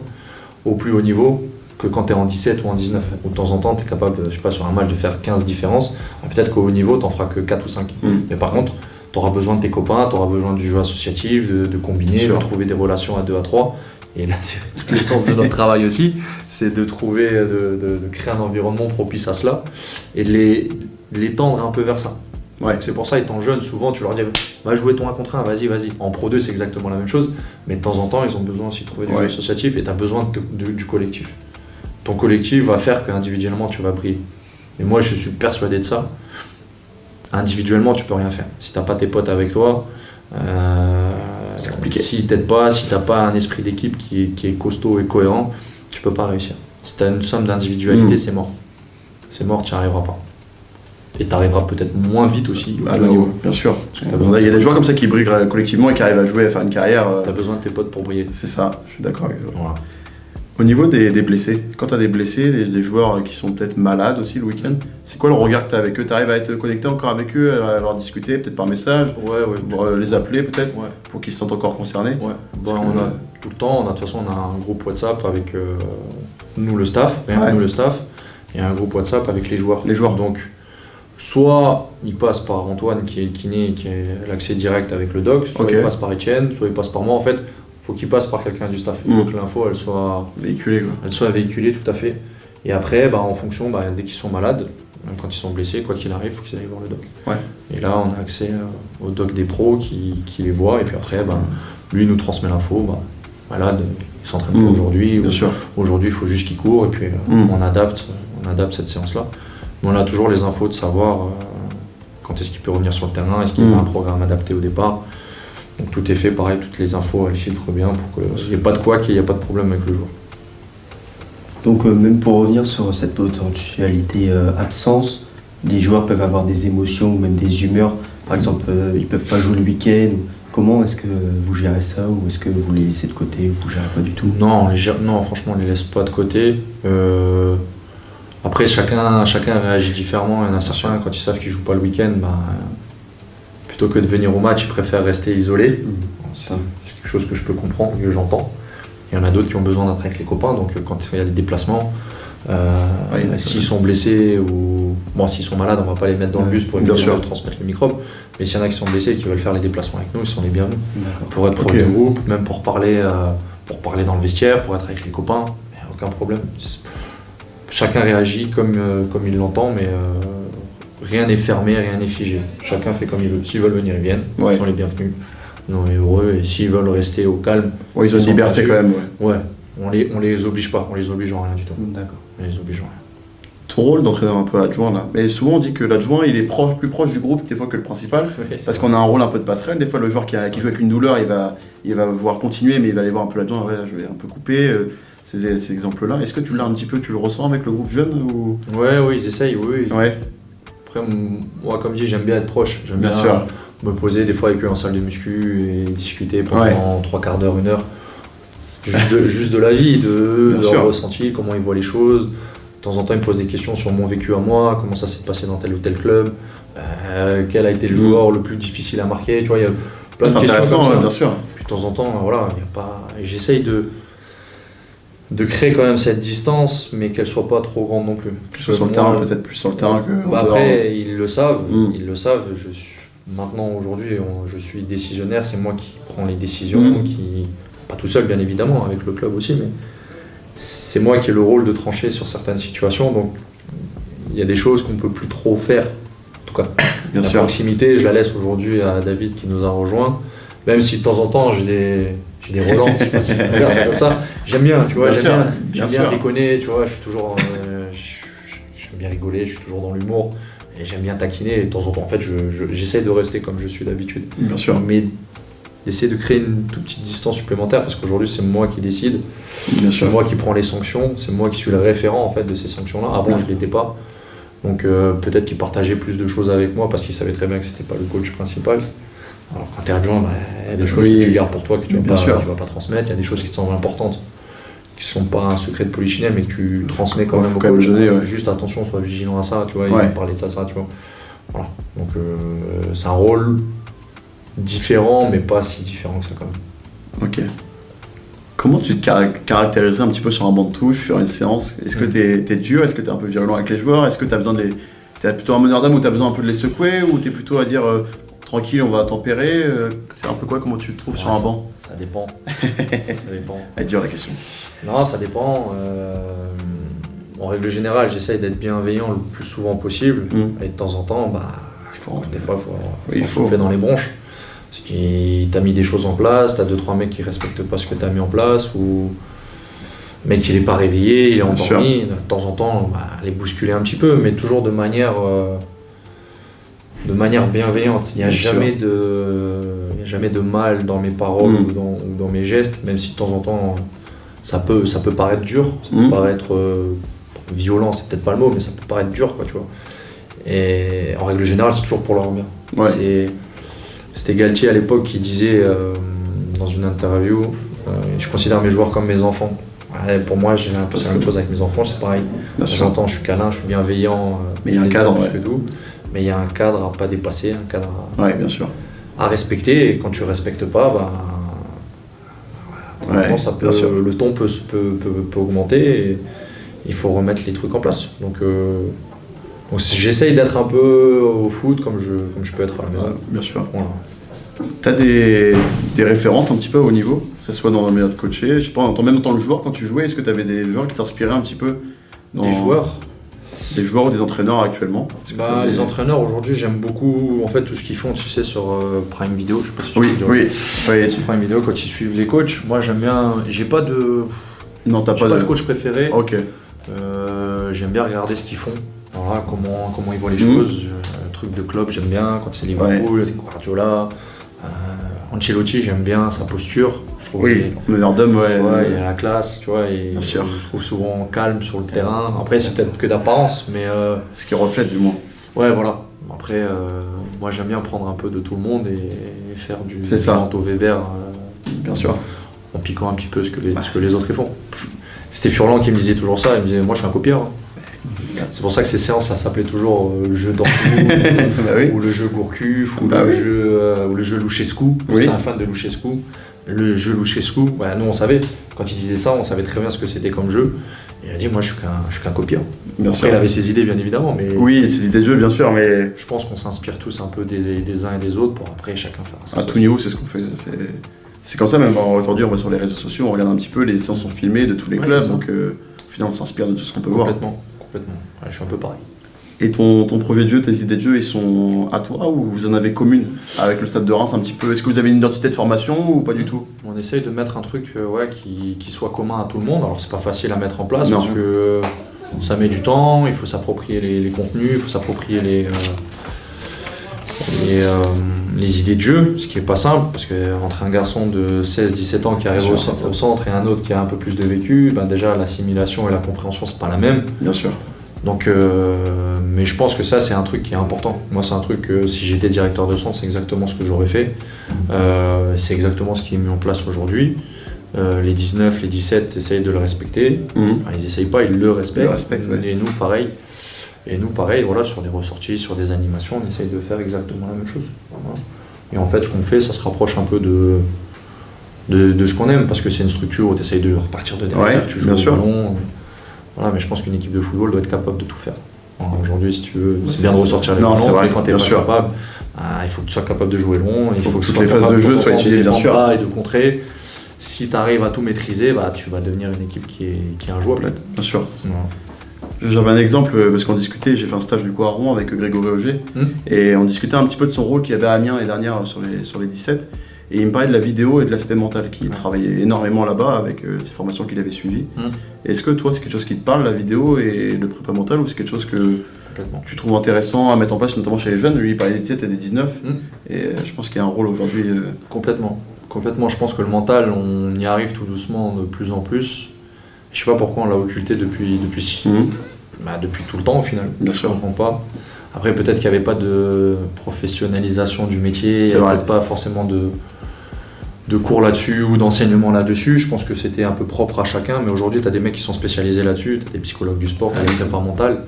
au plus haut niveau que quand tu es en 17 ou en 19. Ou de temps en temps, tu es capable, je sais pas, sur un match de faire 15 différences. Peut-être qu'au haut niveau, tu n'en feras que 4 ou 5. Mais par contre, tu auras besoin de tes copains, tu auras besoin du jeu associatif, de combiner,
Sûr.
de trouver des relations à 2 à 3. Et là, c'est toute l'essence de notre travail aussi, c'est de trouver, de créer un environnement propice à cela et de les tendre un peu vers ça.
Ouais.
C'est pour ça, étant jeune, souvent tu leur dis va jouer ton 1 contre 1, vas-y. En Pro 2, c'est exactement la même chose, mais de temps en temps, ils ont besoin aussi de trouver du jeu associatif et tu as besoin du collectif. Ton collectif va faire qu'individuellement, tu vas briller. Et moi, je suis persuadé de ça. Individuellement, tu peux rien faire. Si tu n'as pas tes potes avec toi,
c'est compliqué.
si t'aides pas, si t'as pas un esprit d'équipe qui est costaud et cohérent, tu peux pas réussir. Si tu as une somme d'individualité, c'est mort. C'est mort, tu n'y arriveras pas. Et tu arriveras peut-être moins vite aussi au
Alors,
niveau.
bien sûr.
Parce que t'as besoin
Il y a des joueurs comme ça qui brillent collectivement et qui arrivent à jouer, à faire une carrière.
Tu as besoin de tes potes pour briller.
C'est ça, je suis d'accord avec toi.
Voilà.
Au niveau des blessés, quand tu as des blessés, des joueurs qui sont peut-être malades aussi le week-end, c'est quoi le regard que tu as avec eux? Tu arrives à être connecté encore avec eux, à leur discuter, peut-être par message,
Ouais.
pour les appeler peut-être,
Ouais.
pour qu'ils se sentent encore concernés?
Ouais. Bon,
Parce
on
que-
a tout le temps, de toute façon, on a un groupe WhatsApp avec nous le staff,
Ouais.
nous le staff, et un groupe WhatsApp avec les joueurs.
Les joueurs.
Donc, soit ils passent par Antoine qui est le kiné, qui a l'accès direct avec le doc, soit
Ok.
ils passent par Etienne, soit ils passent par moi. En fait, faut qu'ils passent par quelqu'un du staff. Il faut que l'info elle
Véhiculés quoi.
soit véhiculée tout à fait. Et après, en fonction, dès qu'ils sont malades, même quand ils sont blessés, quoi qu'il arrive, il faut qu'ils aillent voir le doc.
Ouais.
Et là, on a accès au doc des pros qui les voit. Et puis après, lui il nous transmet l'info. Malade, il s'entraîne pas aujourd'hui.
Bien sûr.
Aujourd'hui, il faut juste qu'il court. Et puis on adapte cette séance-là. Mais on a toujours les infos de savoir quand est-ce qu'il peut revenir sur le terrain, est-ce qu'il y a un programme adapté au départ. Donc tout est fait pareil, toutes les infos elles filtrent bien pour qu'il n'y ait pas de couac et il n'y a pas de problème avec le joueur.
Donc même pour revenir sur cette potentialité absence, les joueurs peuvent avoir des émotions ou même des humeurs. Par exemple, ils peuvent pas jouer le week-end. Comment est-ce que vous gérez ça ou est-ce que vous les laissez de côté ou vous gérez pas du tout?
Non, non, franchement, on les laisse pas de côté. Après, chacun réagit différemment. Il y en a certains, quand ils savent qu'ils jouent pas le week-end, plutôt que de venir au match, ils préfèrent rester isolés. C'est quelque chose que je peux comprendre, que j'entends. Il y en a d'autres qui ont besoin d'être avec les copains, donc quand il y a des déplacements, s'ils sont blessés ou s'ils sont malades, on va pas les mettre dans le bus pour éviter de transmettre le microbe. Mais s'il y en a qui sont blessés et qui veulent faire les déplacements avec nous, ils sont les bienvenus. Pour être proche du groupe, même pour parler dans le vestiaire, pour être avec les copains, il n'y a aucun problème. Chacun réagit comme il l'entend, mais rien n'est fermé, rien n'est figé. Chacun fait comme il veut. S'ils veulent venir, ils viennent, ils sont les bienvenus. Nous, on est heureux, et s'ils veulent rester au calme,
ils ont une liberté quand même.
Ouais, on les oblige pas, on les oblige en rien du tout.
D'accord.
On les oblige en rien.
Ton rôle d'entraîneur un peu adjoint là, mais souvent on dit que l'adjoint il est plus proche du groupe des fois que le principal, parce qu'on a un rôle un peu de passerelle. Des fois le joueur qui joue avec une douleur, il va vouloir continuer, mais il va aller voir un peu l'adjoint, je vais un peu couper. Ces exemples-là, est-ce que tu l'as un petit peu, tu le ressens avec le groupe jeune ou...
Ouais, ils essayent, oui.
Ouais.
Après, moi, comme dit, j'aime bien être proche. J'aime bien me poser des fois avec eux en salle de muscu et discuter pendant 3 quarts d'heure, 1 heure. Juste de la vie, de leur ressenti, comment ils voient les choses. De temps en temps, ils me posent des questions sur mon vécu à moi, comment ça s'est passé dans tel ou tel club, quel a été le joueur le plus difficile à marquer. Tu vois, plein de
C'est
questions
intéressant,
comme ça.
bien sûr.
Puis de temps en temps, voilà, y a pas... et j'essaye de créer quand même cette distance, mais qu'elle soit pas trop grande non plus.
Que ce soit sur le terrain, peut-être plus sur le terrain que. en dehors.
Après, ils le savent.
Mm.
Ils le savent. Maintenant, aujourd'hui, je suis décisionnaire. C'est moi qui prends les décisions, pas tout seul, bien évidemment, avec le club aussi, mais c'est moi qui ai le rôle de trancher sur certaines situations. Donc, il y a des choses qu'on peut plus trop faire. En tout cas,
Bien
la
sûr.
proximité, je la laisse aujourd'hui à David qui nous a rejoints. Même si de temps en temps, j'ai des relents, je sais pas si c'est comme ça. J'aime bien, tu vois,
Bien sûr, bien
j'aime bien
sûr.
déconner, tu vois, je suis toujours, j'aime bien rigoler, je suis toujours dans l'humour et j'aime bien taquiner. Et de temps en temps, en fait, j'essaie de rester comme je suis d'habitude.
Bien sûr.
Mais d'essayer de créer une toute petite distance supplémentaire parce qu'aujourd'hui, c'est moi qui décide,
Bien
c'est
sûr.
moi qui prends les sanctions, c'est moi qui suis le référent en fait de ces sanctions-là. Avant, je ne l'étais pas. Donc peut-être qu'il partageait plus de choses avec moi parce qu'il savait très bien que c'était pas le coach principal. Alors quand tu es adjoint, il y a des choses que tu gardes pour toi que tu ne
Bien sûr.
vas pas transmettre, il y a des choses qui te semblent importantes, qui ne sont pas un secret de polichinelle mais que tu transmets quand même
Faut
au
quand même
coach.
donner, ouais.
Juste attention, sois vigilant à ça, tu vois, il
Ouais.
va parler de ça, tu vois. Voilà. Donc c'est un rôle différent mais pas si différent que ça quand même.
Ok. Comment tu te caractérises un petit peu sur un banc de touche, sur une séance? Est-ce que t'es dur? Est-ce que t'es un peu virulent avec les joueurs? Est-ce que t'as besoin de les... T'es plutôt un meneur d'âme où t'as besoin un peu de les secouer? Ou t'es plutôt à dire tranquille, on va tempérer? C'est un peu quoi? Comment tu te trouves sur un banc?
Ça dépend. Ça dépend.
Elle est dure la question.
Non, ça dépend. En règle générale, j'essaye d'être bienveillant le plus souvent possible. Et de temps en temps,
Il faut
des fois,
il
faut
faut.
souffler dans les bronches. Parce qu'il t'a mis des choses en place, t'as 2-3 mecs qui respectent pas ce que t'as mis en place, ou le mec il est pas réveillé, il est
Bien
endormi. De temps en temps, les bousculer un petit peu, mais toujours de manière bienveillante. Il n'y a
Bien sûr.
jamais de mal dans mes paroles ou dans mes gestes, même si de temps en temps ça peut paraître dur, ça peut paraître violent, c'est peut-être pas le mot, mais ça peut paraître dur, quoi, tu vois. Et en règle générale, c'est toujours pour leur bien.
Ouais.
C'était Galtier à l'époque qui disait dans une interview, je considère mes joueurs comme mes enfants. Ouais, pour moi, j'ai un peu la même chose avec mes enfants, c'est pareil.
Bien
De temps
sûr.
en temps, je suis câlin, je suis bienveillant,
Mais il y a un
je les
cadre,
aime
ouais.
plus que tout. Mais il y a un cadre à pas dépasser, un cadre
Ouais, bien sûr.
à respecter. Et quand tu respectes pas, de temps en temps, ça peut,
bien sûr.
le ton peut augmenter et il faut remettre les trucs en place. Donc j'essaye d'être un peu au foot comme je peux être à la maison.
Bien sûr.
Voilà.
T'as des références un petit peu au niveau, que ce soit dans la manière de coacher, je sais pas, même en tant que joueur, quand tu jouais, est-ce que tu avais des joueurs qui t'inspiraient un petit peu
Des joueurs.
Des joueurs ou des entraîneurs actuellement? Est-ce que t'as
Les
des-
entraîneurs aujourd'hui, j'aime beaucoup en fait tout ce qu'ils font, tu sais, sur Prime Video. Je sais pas si tu
Oui,
peux dire.
oui.
Sur Prime Video, quand ils suivent les coachs, moi j'aime bien. J'ai pas de coach préféré.
Ok.
J'aime bien regarder ce qu'ils font. Voilà, comment ils voient les
Mhm.
choses. Truc de club, j'aime bien. Quand c'est Liverpool, Guardiola, Ancelotti, j'aime bien sa posture. Je trouve
Oui, meneur d'homme,
tu
ouais.
vois, il a la classe, tu vois, et
Bien sûr.
je trouve souvent calme sur le terrain. Après, c'est peut-être que d'apparence, mais
Ce qui reflète du moins.
ouais, voilà. Après, moi j'aime bien prendre un peu de tout le monde et faire du
C'est ça.
Anto Weber
Bien sûr.
en piquant un petit peu ce que les autres y font. C'était Furlan qui me disait toujours ça, il me disait moi je suis un copieur. Hein. C'est pour ça que ces séances ça s'appelait toujours le jeu d'Antou
Bah oui.
ou le jeu Gourcuff ou
Bah
le
oui.
jeu Luchescu.
Oui.
C'était un fan de Luchescu. Le jeu Luchescu, nous on savait, quand il disait ça, on savait très bien ce que c'était comme jeu. Et il a dit moi je suis qu'un copieur.
Bien
Après
sûr.
il avait ses idées bien évidemment, mais
Oui, ces idées de jeu, bien sûr, mais
je pense qu'on s'inspire tous un peu des uns et des autres pour après chacun faire ça.
à tout niveau, c'est ce qu'on fait. C'est comme ça, même aujourd'hui, on va sur les réseaux sociaux, on regarde un petit peu, les séances sont filmées de tous les
Ouais,
clubs,
c'est ça.
donc au final, on s'inspire de tout ce qu'on peut voir.
Complètement. Ouais, je suis un peu pareil.
Et ton projet de jeu, tes idées de jeu, ils sont à toi ou vous en avez communes avec le Stade de Reims un petit peu? Est-ce que vous avez une identité de formation ou pas du tout?
On essaye de mettre un truc qui soit commun à tout le monde. Alors c'est pas facile à mettre en place
Non.
parce que ça met du temps, il faut s'approprier les contenus, il faut s'approprier les idées de jeu, ce qui est pas simple parce que entre un garçon de 16-17 ans qui arrive
Bien
au
sûr,
centre et un autre qui a un peu plus de vécu, déjà l'assimilation et la compréhension c'est pas la même.
Bien sûr.
Donc, mais je pense que ça c'est un truc qui est important. Moi c'est un truc que si j'étais directeur de centre c'est exactement ce que j'aurais fait. C'est exactement ce qui est mis en place aujourd'hui. Les 19, les 17 essayent de le respecter. Enfin, ils essayent pas, ils le respectent.
Ils le respectent, ouais.
Et nous pareil, voilà, sur des ressorties, sur des animations, on essaye de faire exactement la même chose. Voilà. Et en fait, ce qu'on fait, ça se rapproche un peu de ce qu'on aime, parce que c'est une structure où tu essayes de repartir de derrière, tu joues au ballon. Voilà, mais je pense qu'une équipe de football doit être capable de tout faire. Aujourd'hui, si tu veux, c'est bien de ressortir les ballons, mais quand tu n'es pas capable, il faut que tu sois capable de jouer long, il faut que
toutes les phases de jeu soient utilisées, bien sûr.
Et de contrer. Si tu arrives à tout maîtriser, tu vas devenir une équipe qui est injouable.
Bien sûr.
Ouais.
J'avais un exemple, parce qu'on discutait, j'ai fait un stage du coup à Rouen avec Grégory Auger, et on discutait un petit peu de son rôle qu'il avait à Amiens l'année dernière sur les 17, et il me parlait de la vidéo et de l'aspect mental, qu'il travaillait énormément là-bas avec ces formations qu'il avait suivies. Est-ce que toi c'est quelque chose qui te parle, la vidéo et le prépa mental, ou c'est quelque chose que tu trouves intéressant à mettre en place, notamment chez les jeunes? Lui il parlait des 17 et des 19, et je pense qu'il y a un rôle aujourd'hui...
Complètement, je pense que le mental, on y arrive tout doucement de plus en plus. Je sais pas pourquoi on l'a occulté depuis tout le temps au final.
Bien sûr.
Je comprends pas. Après, peut-être qu'il n'y avait pas de professionnalisation du métier, il n'y avait peut-être pas forcément de cours là-dessus ou d'enseignement là-dessus. Je pense que c'était un peu propre à chacun, mais aujourd'hui, tu as des mecs qui sont spécialisés là-dessus, tu as des psychologues du sport, tu as des prépa mentales.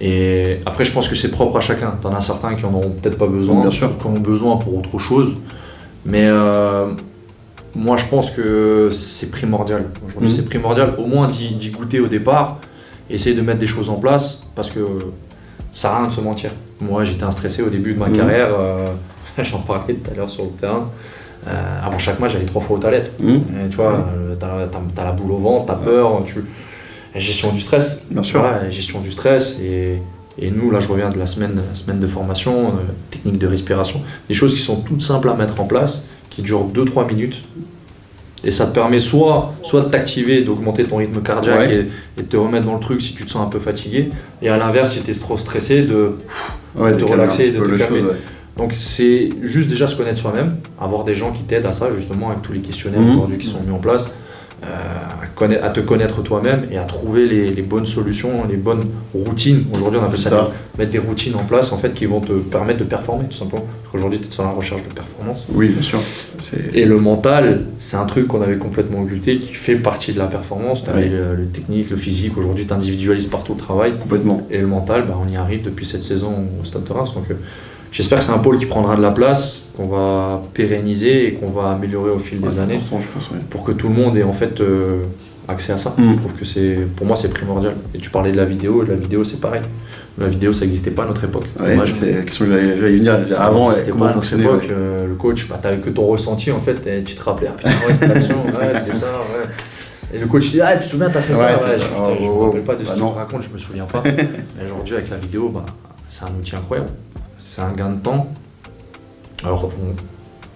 Et après, je pense que c'est propre à chacun. Tu en as certains qui en auront peut-être pas besoin, qui en ont besoin pour autre chose. Mais moi, je pense que c'est primordial. Aujourd'hui, c'est primordial au moins d'y goûter au départ, essayer de mettre des choses en place, parce que ça sert à rien de se mentir. Moi, j'étais un stressé au début de ma carrière. J'en parlais tout à l'heure sur le terrain. Avant chaque match, j'allais 3 fois aux toilettes. Tu vois, t'as la boule au ventre, t'as peur. Gestion du stress.
Bien sûr.
Voilà, gestion du stress. Et nous, là, je reviens de la semaine de formation, technique de respiration. Des choses qui sont toutes simples à mettre en place, qui durent 2-3 minutes. Et ça te permet soit de t'activer, d'augmenter ton rythme cardiaque et de te remettre dans le truc si tu te sens un peu fatigué. Et à l'inverse, si tu es trop stressé, de te relaxer et de te calmer. Donc c'est juste déjà se connaître soi-même, avoir des gens qui t'aident à ça, justement, avec tous les questionnaires aujourd'hui qui sont mis en place. À te connaître toi-même et à trouver les bonnes solutions, les bonnes routines. Aujourd'hui, on appelle ça mettre des routines en place en fait, qui vont te permettre de performer, tout simplement. Parce qu'aujourd'hui, tu es sur la recherche de performance.
Oui, bien sûr.
Et le mental, c'est un truc qu'on avait complètement occulté, qui fait partie de la performance. Tu avais le technique, le physique. Aujourd'hui, tu individualises partout le travail.
Complètement.
Et le mental, on y arrive depuis cette saison au Stade de Reims. Donc, j'espère que c'est un pôle qui prendra de la place, qu'on va pérenniser et qu'on va améliorer au fil des années,
je pense,
pour que tout le monde ait en fait accès à ça. Je trouve que pour moi c'est primordial. Et tu parlais de la vidéo c'est pareil. La vidéo ça n'existait pas à notre époque.
C'est la question que j'allais venir avant. Comment fonctionnait
le coach, t'avais que ton ressenti en fait, et tu te rappelais, putain cette action, c'était ça, Et le coach dit, tu te souviens, t'as fait ça, je me rappelle pas de ce que tu me racontes, je me souviens pas. Mais aujourd'hui avec la vidéo, c'est un outil incroyable. C'est un gain de temps. Alors,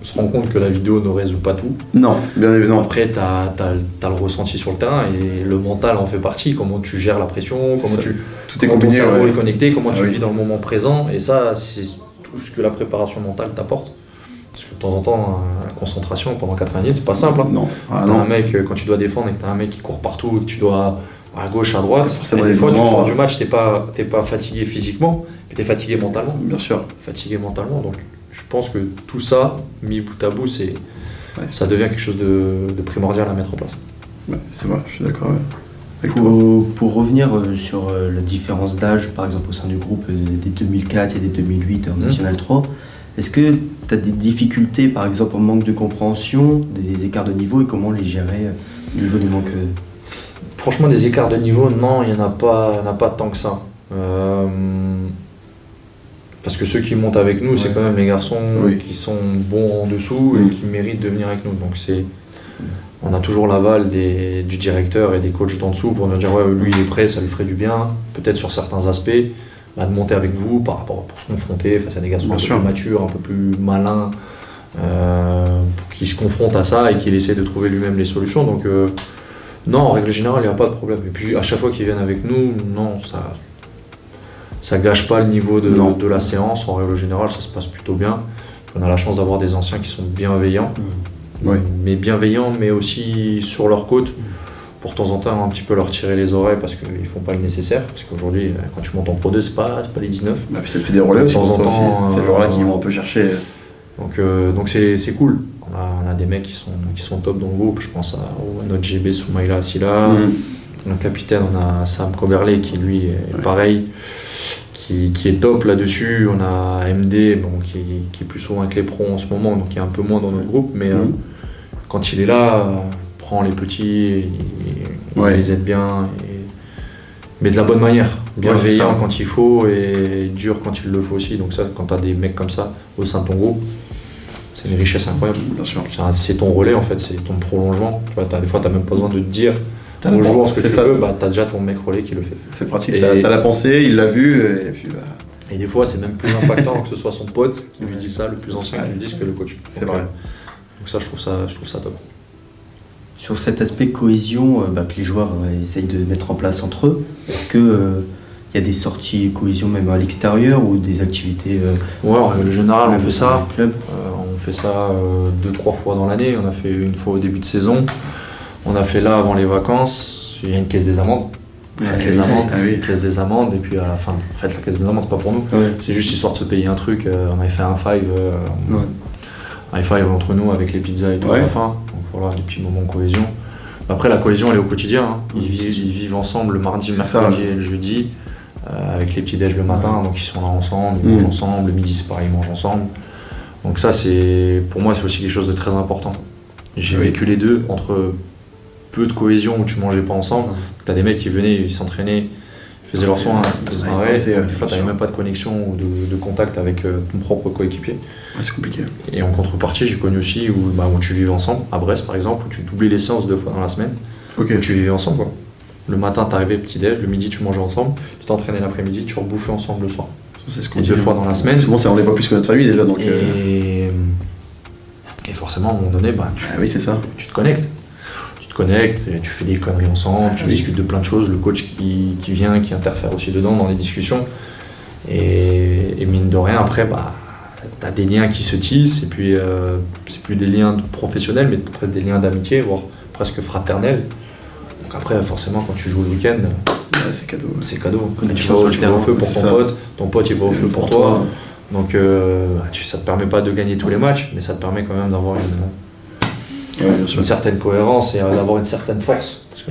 on se rend compte que la vidéo ne résout pas tout.
Non, bien évidemment.
Après, tu as le ressenti sur le terrain et le mental en fait partie. Comment tu gères la pression, comment ton cerveau est connecté, comment tu vis dans le moment présent. Et ça, c'est tout ce que la préparation mentale t'apporte. Parce que de temps en temps, la concentration pendant 90 minutes, c'est pas simple.
Non.
Un mec, quand tu dois défendre et que tu as un mec qui court partout et que tu dois à gauche, à droite,
forcément
des fois, tu sors du match, t'es pas fatigué physiquement, mais t'es fatigué mentalement.
Bien sûr.
Fatigué mentalement, donc je pense que tout ça, mis bout à bout, ça devient quelque chose de primordial à mettre en place.
C'est vrai, je suis d'accord avec
toi. Pour revenir sur la différence d'âge, par exemple au sein du groupe des 2004 et des 2008 en National 3, est-ce que tu as des difficultés, par exemple en manque de compréhension, des écarts de niveau, et comment les gérer au niveau du manque
Franchement, des écarts de niveau, non, il n'y en a pas tant que ça. Parce que ceux qui montent avec nous, c'est quand même les garçons qui sont bons en dessous et qui méritent de venir avec nous. Donc on a toujours l'aval du directeur et des coachs d'en dessous pour nous dire lui il est prêt, ça lui ferait du bien, peut-être sur certains aspects, de monter avec vous par rapport pour se confronter face à des garçons un peu plus matures, un peu plus malins, pour qu'ils se confrontent à ça et qu'il essaie de trouver lui-même les solutions. Donc non, en règle générale, il n'y a pas de problème. Et puis à chaque fois qu'ils viennent avec nous, non, ça gâche pas le niveau de la séance. En règle générale, ça se passe plutôt bien. On a la chance d'avoir des anciens qui sont bienveillants, mais aussi sur leur côte, pour de temps en temps un petit peu leur tirer les oreilles parce qu'ils font pas le nécessaire. Parce qu'aujourd'hui, quand tu montes en Pro 2, c'est pas les 19.
Puis ça te fait des relais aussi. De temps en temps, c'est genre là qui vont un peu chercher.
Donc c'est cool. On a des mecs qui sont top dans le groupe. Je pense à notre GB Soumaïla Assila. Notre capitaine, on a Sam Koberlé qui lui est pareil, qui est top là-dessus. On a MD qui est plus souvent avec les pros en ce moment, donc qui est un peu moins dans notre groupe, mais quand il est là, prend les petits, il les aide bien, mais de la bonne manière, bienveillant quand il faut et dur quand il le faut aussi. Donc ça, quand tu as des mecs comme ça au sein de ton groupe, c'est une richesse incroyable.
Bien sûr.
C'est ton relais en fait, c'est ton prolongement. Tu vois, des fois, tu n'as même pas besoin de te dire
T'as
aux joueurs ce que tu
ça.
veux, tu as déjà ton mec relais qui le fait.
C'est pratique, t'as la pensée, il l'a vu, et puis
Et des fois, c'est même plus impactant que ce soit son pote qui lui dit ça, le plus ancien qui lui dit que le coach.
C'est vrai.
Donc ça, je trouve ça top.
Sur cet aspect cohésion que les joueurs essayent de mettre en place entre eux, est-ce que il y a des sorties cohésion même à l'extérieur ou des activités
Ouais, en règle générale, on fait ça.
Club
On fait ça 2-3 fois dans l'année. On a fait une fois au début de saison. On a fait là avant les vacances. Il y a une caisse des amendes. Une caisse des amendes. Et puis à la fin, en fait, la caisse des amendes, c'est pas pour nous.
Ouais.
C'est juste histoire de se payer un truc. On avait fait un five entre nous avec les pizzas et tout à la fin. Donc voilà, des petits moments de cohésion. Après, la cohésion, elle est au quotidien. Hein. Ils vivent ensemble le mardi, mercredi et le jeudi. Avec les petits déj le matin, donc ils sont là ensemble, ils mangent ensemble, le midi c'est pareil, ils mangent ensemble. Donc ça, pour moi, c'est aussi quelque chose de très important. J'ai vécu les deux, entre peu de cohésion où tu mangeais pas ensemble, t'as des mecs qui venaient, ils s'entraînaient, ils faisaient leurs soins, ils se marraient, des fois t'avais même pas de connexion ou de contact avec ton propre coéquipier.
Ouais, c'est compliqué.
Et en contrepartie, j'ai connu aussi où tu vivais ensemble, à Brest par exemple, où tu doublais les séances 2 fois dans la semaine, où tu vivais ensemble quoi. Le matin, t'arrivais petit-déj, le midi, tu mangeais ensemble, tu t'entraînais l'après-midi, tu rebouffais ensemble le soir.
C'est ce qu'on
et
dit
2 fois dans la semaine.
Souvent, on les voit plus que notre famille déjà. Donc,
et forcément, à un moment donné,
oui, c'est ça.
tu te connectes. Tu te connectes, tu fais des conneries ensemble, tu discutes de plein de choses, le coach qui vient, qui interfère aussi dedans dans les discussions. Et mine de rien, après, t'as des liens qui se tissent, et puis c'est plus des liens professionnels, mais presque des liens d'amitié, voire presque fraternels. Donc après, forcément, quand tu joues le week-end,
c'est cadeau.
C'est cadeau. Tu
vas
vas au feu pour ton pote il va au feu pour toi. Donc ça te permet pas de gagner tous les matchs, mais ça te permet quand même d'avoir une certaine cohérence et d'avoir une certaine force. Parce que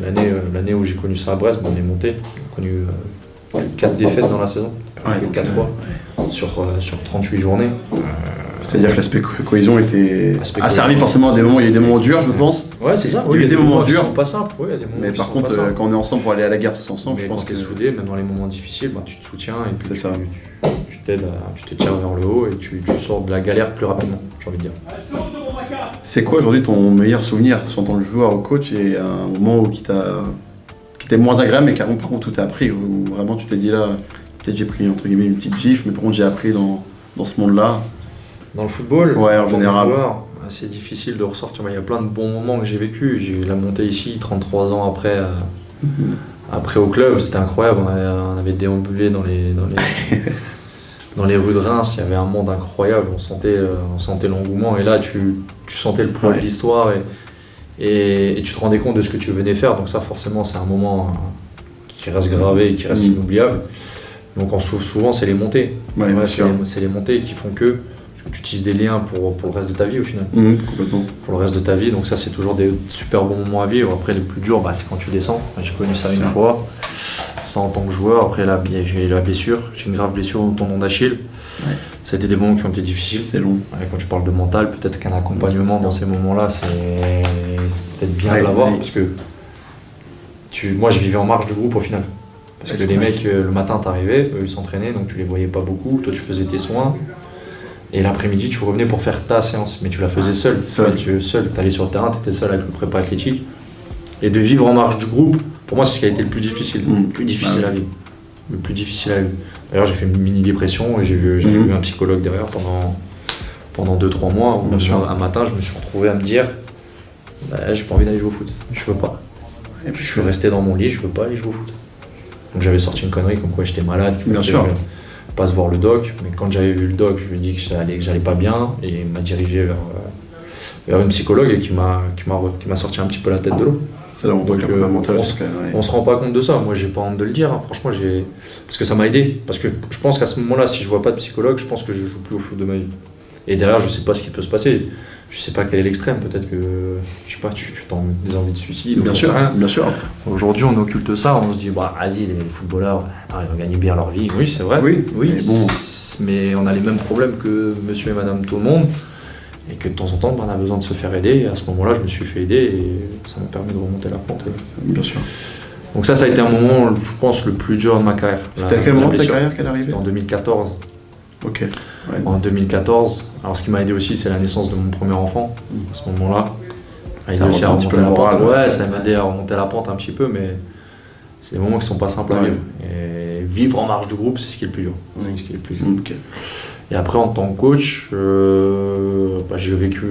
l'année où j'ai connu ça à Brest, on est monté, on a connu 4 défaites dans la saison, 4 fois, sur 38 journées.
C'est-à-dire que l'aspect cohésion a servi forcément à des moments, il y a eu des moments durs, je pense.
Ouais, c'est ça.
Il y a des moments durs.
Qui sont pas simples.
Mais par contre, quand on est ensemble pour aller à la guerre tous ensemble,
mais
je pense
quand tu es soudé, même dans les moments difficiles, tu te soutiens et puis tu t'aides, tu te tires vers le haut et tu sors de la galère plus rapidement, j'ai envie de dire.
C'est quoi aujourd'hui ton meilleur souvenir, soit en tant que joueur ou coach, et un moment qui était moins agréable, mais par contre tout t'a appris, où vraiment tu t'es dit là, peut-être j'ai pris entre guillemets une petite gifle, mais par contre j'ai appris dans ce monde-là.
Dans le football,
ouais, en général,
c'est difficile de ressortir. Il y a plein de bons moments que j'ai vécu. J'ai eu la montée ici, 33 ans après au club, c'était incroyable. On avait déambulé dans les rues de Reims, il y avait un monde incroyable. On sentait l'engouement et là tu sentais le poids de l'histoire et tu te rendais compte de ce que tu venais faire. Donc ça, forcément, c'est un moment qui reste gravé et qui reste inoubliable. Donc souvent, c'est les montées. C'est les montées qui font que tu tisses des liens pour le reste de ta vie au final.
Complètement.
Pour le reste de ta vie, donc ça c'est toujours des super bons moments à vivre. Après, le plus dur, c'est quand tu descends. J'ai connu ça une fois, ça en tant que joueur. Après j'ai eu la blessure, j'ai une grave blessure au tendon d'Achille. Ouais. Ça a été des moments qui ont été difficiles.
C'est long.
Quand tu parles de mental, peut-être qu'un accompagnement dans ces moments-là, c'est peut-être bien de l'avoir, parce que moi je vivais en marge de groupe au final. Parce que les mecs, le matin t'arrivais, eux ils s'entraînaient, donc tu les voyais pas beaucoup, toi tu faisais tes soins. Et l'après-midi, tu revenais pour faire ta séance, mais tu la faisais seul. Tu allais sur le terrain, tu étais seul avec le prépa athlétique. Et de vivre en marge du groupe, pour moi, c'est ce qui a été le plus difficile. Le plus difficile à vivre. Le plus difficile à vivre. D'ailleurs, j'ai fait une mini-dépression et j'ai vu un psychologue derrière pendant 2-3 mois. Où un matin, je me suis retrouvé à me dire j'ai pas envie d'aller jouer au foot. Je veux pas. Et puis je suis resté dans mon lit, je veux pas aller jouer au foot. Donc j'avais sorti une connerie comme quoi j'étais malade.
Bien sûr.
Pas se voir le doc, mais quand j'avais vu le doc, je lui ai dit que j'allais pas bien et il m'a dirigé vers une psychologue et qui m'a sorti un petit peu la tête de l'eau.
C'est là où on voit
on se rend pas compte de ça. Moi, j'ai pas honte de le dire, franchement, parce que ça m'a aidé. Parce que je pense qu'à ce moment-là, si je vois pas de psychologue, je pense que je joue plus au foot de ma vie. Et derrière, je sais pas ce qui peut se passer. je sais pas quel est l'extrême, peut-être que, je sais pas, tu t'en des envies de suicide.
Bien
j'en
sûr,
sais rien.
bien sûr.
Aujourd'hui, on occulte ça, on se dit, bah, vas-y, les footballeurs, attends, ils vont gagner bien leur vie. Oui, c'est vrai.
Oui,
oui.
mais bon.
Mais on a les mêmes problèmes que monsieur et madame tout le monde. Et que de temps en temps, bah, on a besoin de se faire aider. Et à ce moment-là, je me suis fait aider et ça m'a permis de remonter la pente.
Bien sûr.
Donc ça a été un moment, je pense, le plus dur de ma carrière.
C'était à quel moment de ta carrière qu'elle est arrivée?
C'était en 2014.
Ok. Ouais.
En 2014. Alors ce qui m'a aidé aussi, c'est la naissance de mon premier enfant. À ce moment-là, il a aidé aussi à remonter la pente. Ouais, ça m'a aidé à remonter la pente un petit peu, mais c'est des moments qui sont pas simples à vivre. Et vivre en marge du groupe, c'est ce qui est le plus dur. Ce qui est le plus dur.
Ok.
Et après, en tant que coach, on a vécu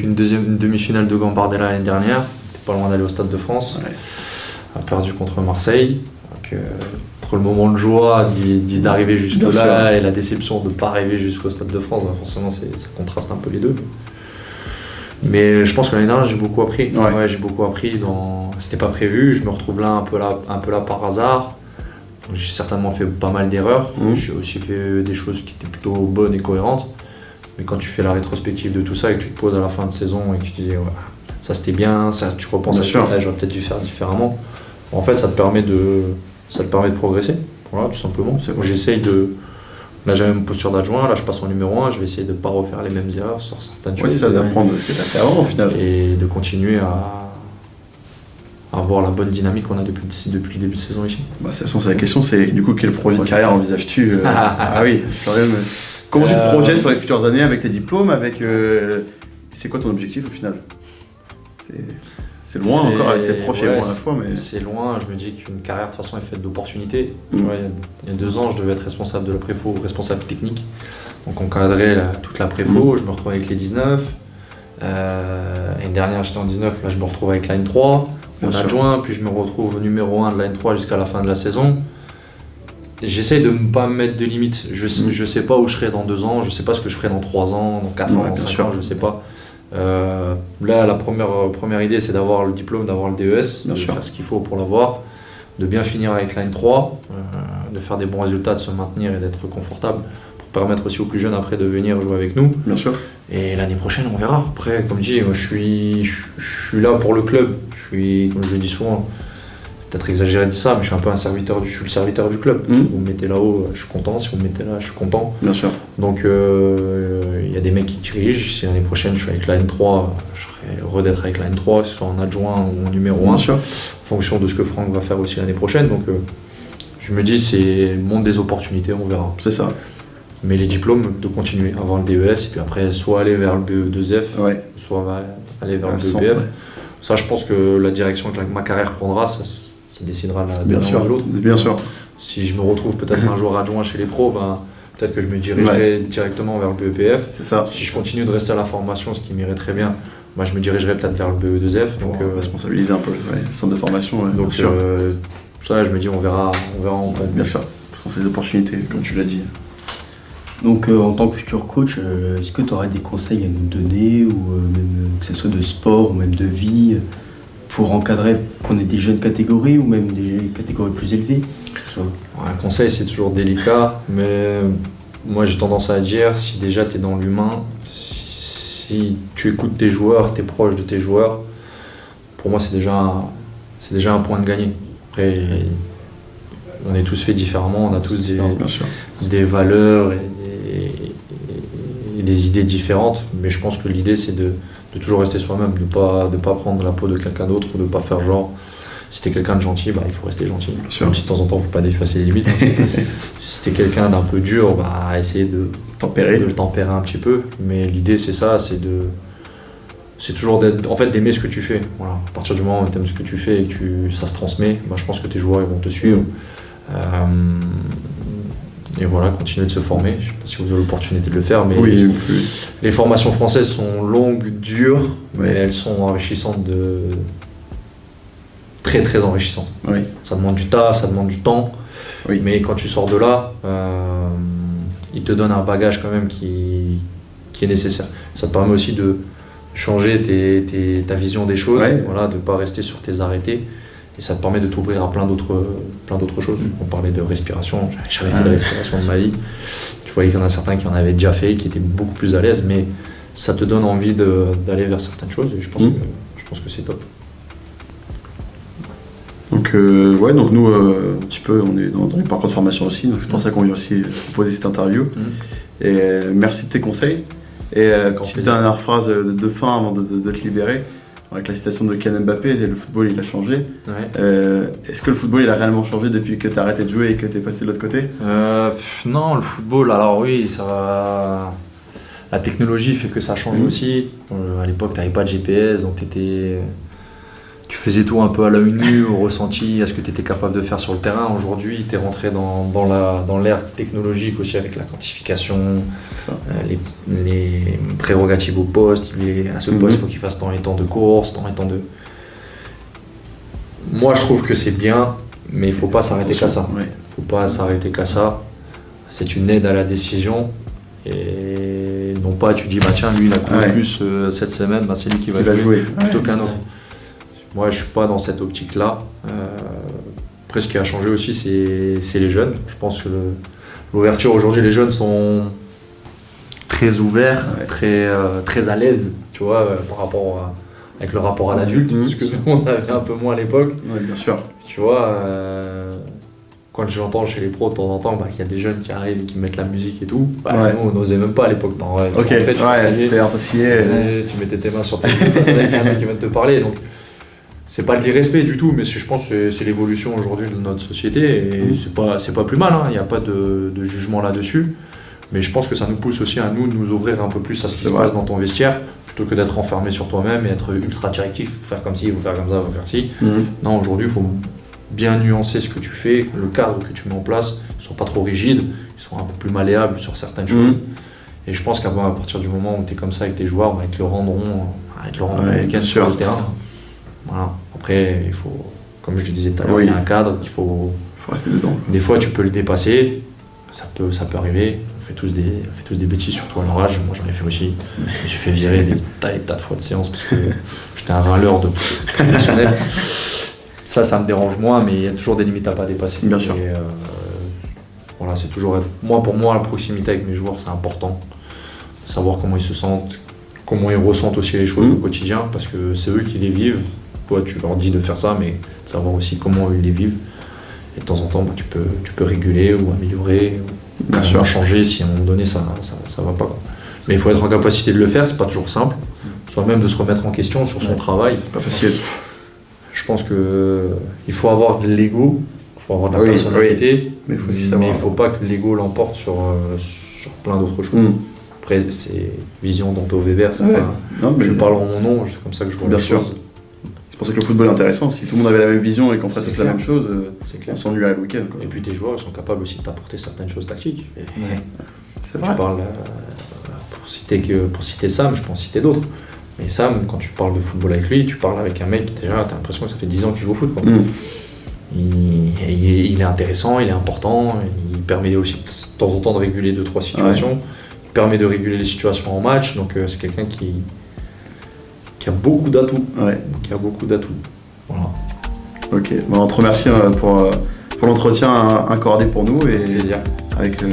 une demi-finale de Gambardella l'année dernière. On était pas loin d'aller au Stade de France.
Ouais.
On a perdu contre Marseille. Donc, entre le moment de joie d'arriver jusque-là et la déception de ne pas arriver jusqu'au Stade de France, bah, forcément, ça contraste un peu les deux. Mais je pense que l'année dernière, j'ai beaucoup appris. Ouais, j'ai beaucoup appris. C'était pas prévu. Je me retrouve là un peu là par hasard. J'ai certainement fait pas mal d'erreurs. J'ai aussi fait des choses qui étaient plutôt bonnes et cohérentes. Mais quand tu fais la rétrospective de tout ça et que tu te poses à la fin de saison et que tu te dis ouais, ça c'était bien, ça, tu repenses à ça, j'aurais peut-être dû faire différemment. En fait, ça te permet de progresser. Voilà, tout simplement. J'essaye de. Là, j'ai une posture d'adjoint. Là, je passe en numéro 1. Je vais essayer de ne pas refaire les mêmes erreurs sur certaines choses.
Oui, c'est ça, d'apprendre ce que tu as fait avant au final.
Et de continuer à avoir la bonne dynamique qu'on a depuis le début de saison ici.
Bah, de toute façon, c'est la question, c'est du coup quel projet de carrière envisages-tu Ah oui, quand même. Comment tu te projettes sur les futures années avec tes diplômes, c'est quoi ton objectif au final? C'est loin encore, c'est proche et loin à la fois. Mais...
C'est loin, je me dis qu'une carrière de toute façon est faite d'opportunités. Il y a 2 ans, je devais être responsable de la préfo, responsable technique. Donc encadrer toute la préfo, je me retrouve avec les 19. L'année dernière, j'étais en 19, là je me retrouve avec l'AN 3. Mon adjoint, puis je me retrouve au numéro 1 de l'AN 3 jusqu'à la fin de la saison. J'essaie de ne pas me mettre de limites. Je sais pas où je serai dans 2 ans, je sais pas ce que je ferai dans 3 ans, dans 4 ans, dans 5 ans, je sais pas. Là, la première idée, c'est d'avoir le diplôme, d'avoir le DES, de faire ce qu'il faut pour l'avoir, de bien finir avec l'AN 3, de faire des bons résultats, de se maintenir et d'être confortable, pour permettre aussi aux plus jeunes après de venir jouer avec nous.
Bien sûr.
Et l'année prochaine, on verra. Après, comme je dis, moi, je suis là pour le club. Comme je le dis souvent, peut-être exagéré de ça, mais je suis un peu le serviteur du club. Si vous me mettez là-haut, je suis content. Si vous me mettez là, je suis content.
Bien sûr.
Donc, il y a des mecs qui dirigent. Si l'année prochaine, je suis avec la N3, je serai heureux d'être avec la N3, que ce soit en adjoint ou en numéro 1,
bien sûr.
En fonction de ce que Franck va faire aussi l'année prochaine. Donc, je me dis, c'est le monde des opportunités, on verra.
C'est ça.
Mais les diplômes, de continuer, avoir le DES, et puis après, soit aller vers le BE2F, soit aller vers le BEPF. Ça, je pense que la direction que ma carrière prendra, ça décidera de l'un ou de l'autre.
Bien sûr.
Si je me retrouve peut-être un jour adjoint chez les pros, peut-être que je me dirigerai directement vers le BEPF.
C'est ça.
Si je continue de rester à la formation, ce qui m'irait très bien, je me dirigerai peut-être vers le BE2F.
Donc, responsabiliser un peu le centre de formation.
Donc, ça, je me dis, on verra en temps.
Bien sûr. Ce sont ces opportunités, comme tu l'as dit.
Donc en tant que futur coach, est-ce que tu aurais des conseils à nous donner, ou même que ce soit de sport ou même de vie, pour encadrer qu'on ait des jeunes catégories ou même des catégories plus élevées?
Un conseil, c'est toujours délicat, mais moi j'ai tendance à dire, si déjà tu es dans l'humain, si tu écoutes tes joueurs, tu es proche de tes joueurs, pour moi c'est déjà un point de gagné. Après, on est tous faits différemment, on a tous des valeurs et des idées différentes, mais je pense que l'idée c'est de toujours rester soi-même, de pas prendre la peau de quelqu'un d'autre, ou de pas faire genre, si t'es quelqu'un de gentil, il faut rester gentil. Même si de temps en temps il faut pas dépasser les limites. Si t'es quelqu'un d'un peu dur, essayer de le tempérer un petit peu, mais l'idée c'est ça, c'est toujours d'aimer ce que tu fais. Voilà. À partir du moment où tu aimes ce que tu fais et que ça se transmet, je pense que tes joueurs ils vont te suivre. Et voilà, continuer de se former. Je ne sais pas si vous avez l'opportunité de le faire, mais les formations françaises sont longues, dures, mais elles sont enrichissantes, très très enrichissantes.
Oui.
Ça demande du taf, ça demande du temps, mais quand tu sors de là, ils te donnent un bagage quand même qui est nécessaire. Ça te permet aussi de changer ta vision des choses, de ne pas rester sur tes arrêtés. Et ça te permet de t'ouvrir à plein d'autres choses. On parlait de respiration, j'avais jamais fait de respiration de ma vie. Tu vois, il y en a certains qui en avaient déjà fait, qui étaient beaucoup plus à l'aise, mais ça te donne envie d'aller vers certaines choses et je pense que c'est top.
Donc donc nous un petit peu on est dans les parcours de formation aussi, donc c'est pour ça qu'on vient aussi proposer cette interview. Et merci de tes conseils. Et petite dernière phrase de fin avant de te libérer. Avec la citation de Kylian Mbappé, le football il a changé. Est-ce que le football il a réellement changé depuis que tu as arrêté de jouer et que tu es passé de l'autre côté?
Non, le football, alors oui, ça va. La technologie fait que ça change aussi. À l'époque, tu n'avais pas de GPS, donc tu faisais tout un peu à l'œil nu, au ressenti, à ce que tu étais capable de faire sur le terrain. Aujourd'hui, tu es rentré dans l'ère technologique aussi avec la quantification, les prérogatives au poste. À ce poste, il faut qu'il fasse tant et tant de courses, tant et tant de... Moi, je trouve que c'est bien, mais il ne faut pas s'arrêter qu'à ça. Faut pas s'arrêter qu'à ça. C'est une aide à la décision. Et non pas tu dis, bah tiens, lui il a couru plus cette semaine, bah, c'est lui qui va jouer plutôt qu'un autre. Moi, je suis pas dans cette optique-là. Après, ce qui a changé aussi, c'est les jeunes. Je pense que l'ouverture aujourd'hui, les jeunes sont très ouverts, très à l'aise, tu vois, avec le rapport à l'adulte, parce que nous, on avait un peu moins à l'époque.
Oui, bien sûr.
Tu vois, quand j'entends chez les pros de temps en temps qu'il y a des jeunes qui arrivent et qui mettent la musique et tout, nous, on n'osait même pas à l'époque.
C'était associé.
Tu mettais tes mains sur tes mains, avec un mec qui vient de te parler. Donc, c'est pas de l'irrespect du tout, mais je pense que c'est l'évolution aujourd'hui de notre société et c'est pas plus mal, il n'y a pas de jugement là-dessus. Mais je pense que ça nous pousse aussi à nous ouvrir un peu plus à ce qui se passe dans ton vestiaire, plutôt que d'être enfermé sur toi-même et être ultra directif, faire comme ci, il faut faire comme ça, il faut faire ci. Non, aujourd'hui, il faut bien nuancer ce que tu fais, le cadre que tu mets en place, ils ne sont pas trop rigides, ils sont un peu plus malléables sur certaines choses. Et je pense qu'à partir du moment où tu es comme ça avec tes joueurs, ils te le rendront sur le terrain. Voilà. Après, il faut, comme je te disais tout à l'heure, il y a un cadre qu'il faut
rester dedans.
Des fois, tu peux le dépasser, ça peut arriver. On fait tous des bêtises, surtout à leur âge. Moi, j'en ai fait aussi. Je me suis fait virer des tas de fois de séance parce que j'étais un râleur de professionnel. Ça me dérange moins, mais il y a toujours des limites à pas dépasser.
Bien sûr.
Et, voilà, c'est toujours. Pour moi, la proximité avec mes joueurs, c'est important. Savoir comment ils se sentent, comment ils ressentent aussi les choses au quotidien, parce que c'est eux qui les vivent. Toi, tu leur dis de faire ça, mais savoir aussi comment ils les vivent. Et de temps en temps, tu peux réguler ou améliorer, ou changer si à un moment donné ça va pas. Mais il faut être en capacité de le faire, c'est pas toujours simple. Soit même de se remettre en question sur son travail.
C'est pas facile.
Je pense qu'il faut avoir de l'ego, il faut avoir de la personnalité,
mais il
faut pas que l'ego l'emporte sur plein d'autres choses. Après, c'est vision d'Anto Weber, je parle en mon nom, c'est comme ça que je vois les choses.
C'est pour ça que le football est intéressant. Si tout le monde avait la même vision et qu'on ferait tous la même chose, on s'ennuierait le week-end.
Et puis tes joueurs ils sont capables aussi de t'apporter certaines choses tactiques.
C'est vrai.
Tu parles, pour citer Sam, je peux en citer d'autres. Mais Sam, quand tu parles de football avec lui, tu parles avec un mec, déjà, t'as l'impression que ça fait 10 ans qu'il joue au foot. Il est intéressant, il est important, il permet aussi de temps en temps de réguler 2-3 situations. Il permet de réguler les situations en match, donc c'est quelqu'un qui a beaucoup d'atouts. Voilà.
Ok, on te remercie pour l'entretien accordé pour nous et avec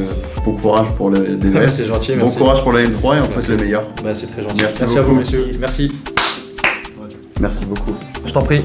bon courage pour le DVS.
C'est gentil,
bon courage pour la L3 et on souhaite le meilleur.
C'est très gentil.
Merci
à vous, messieurs. Merci.
Merci beaucoup.
Je t'en prie.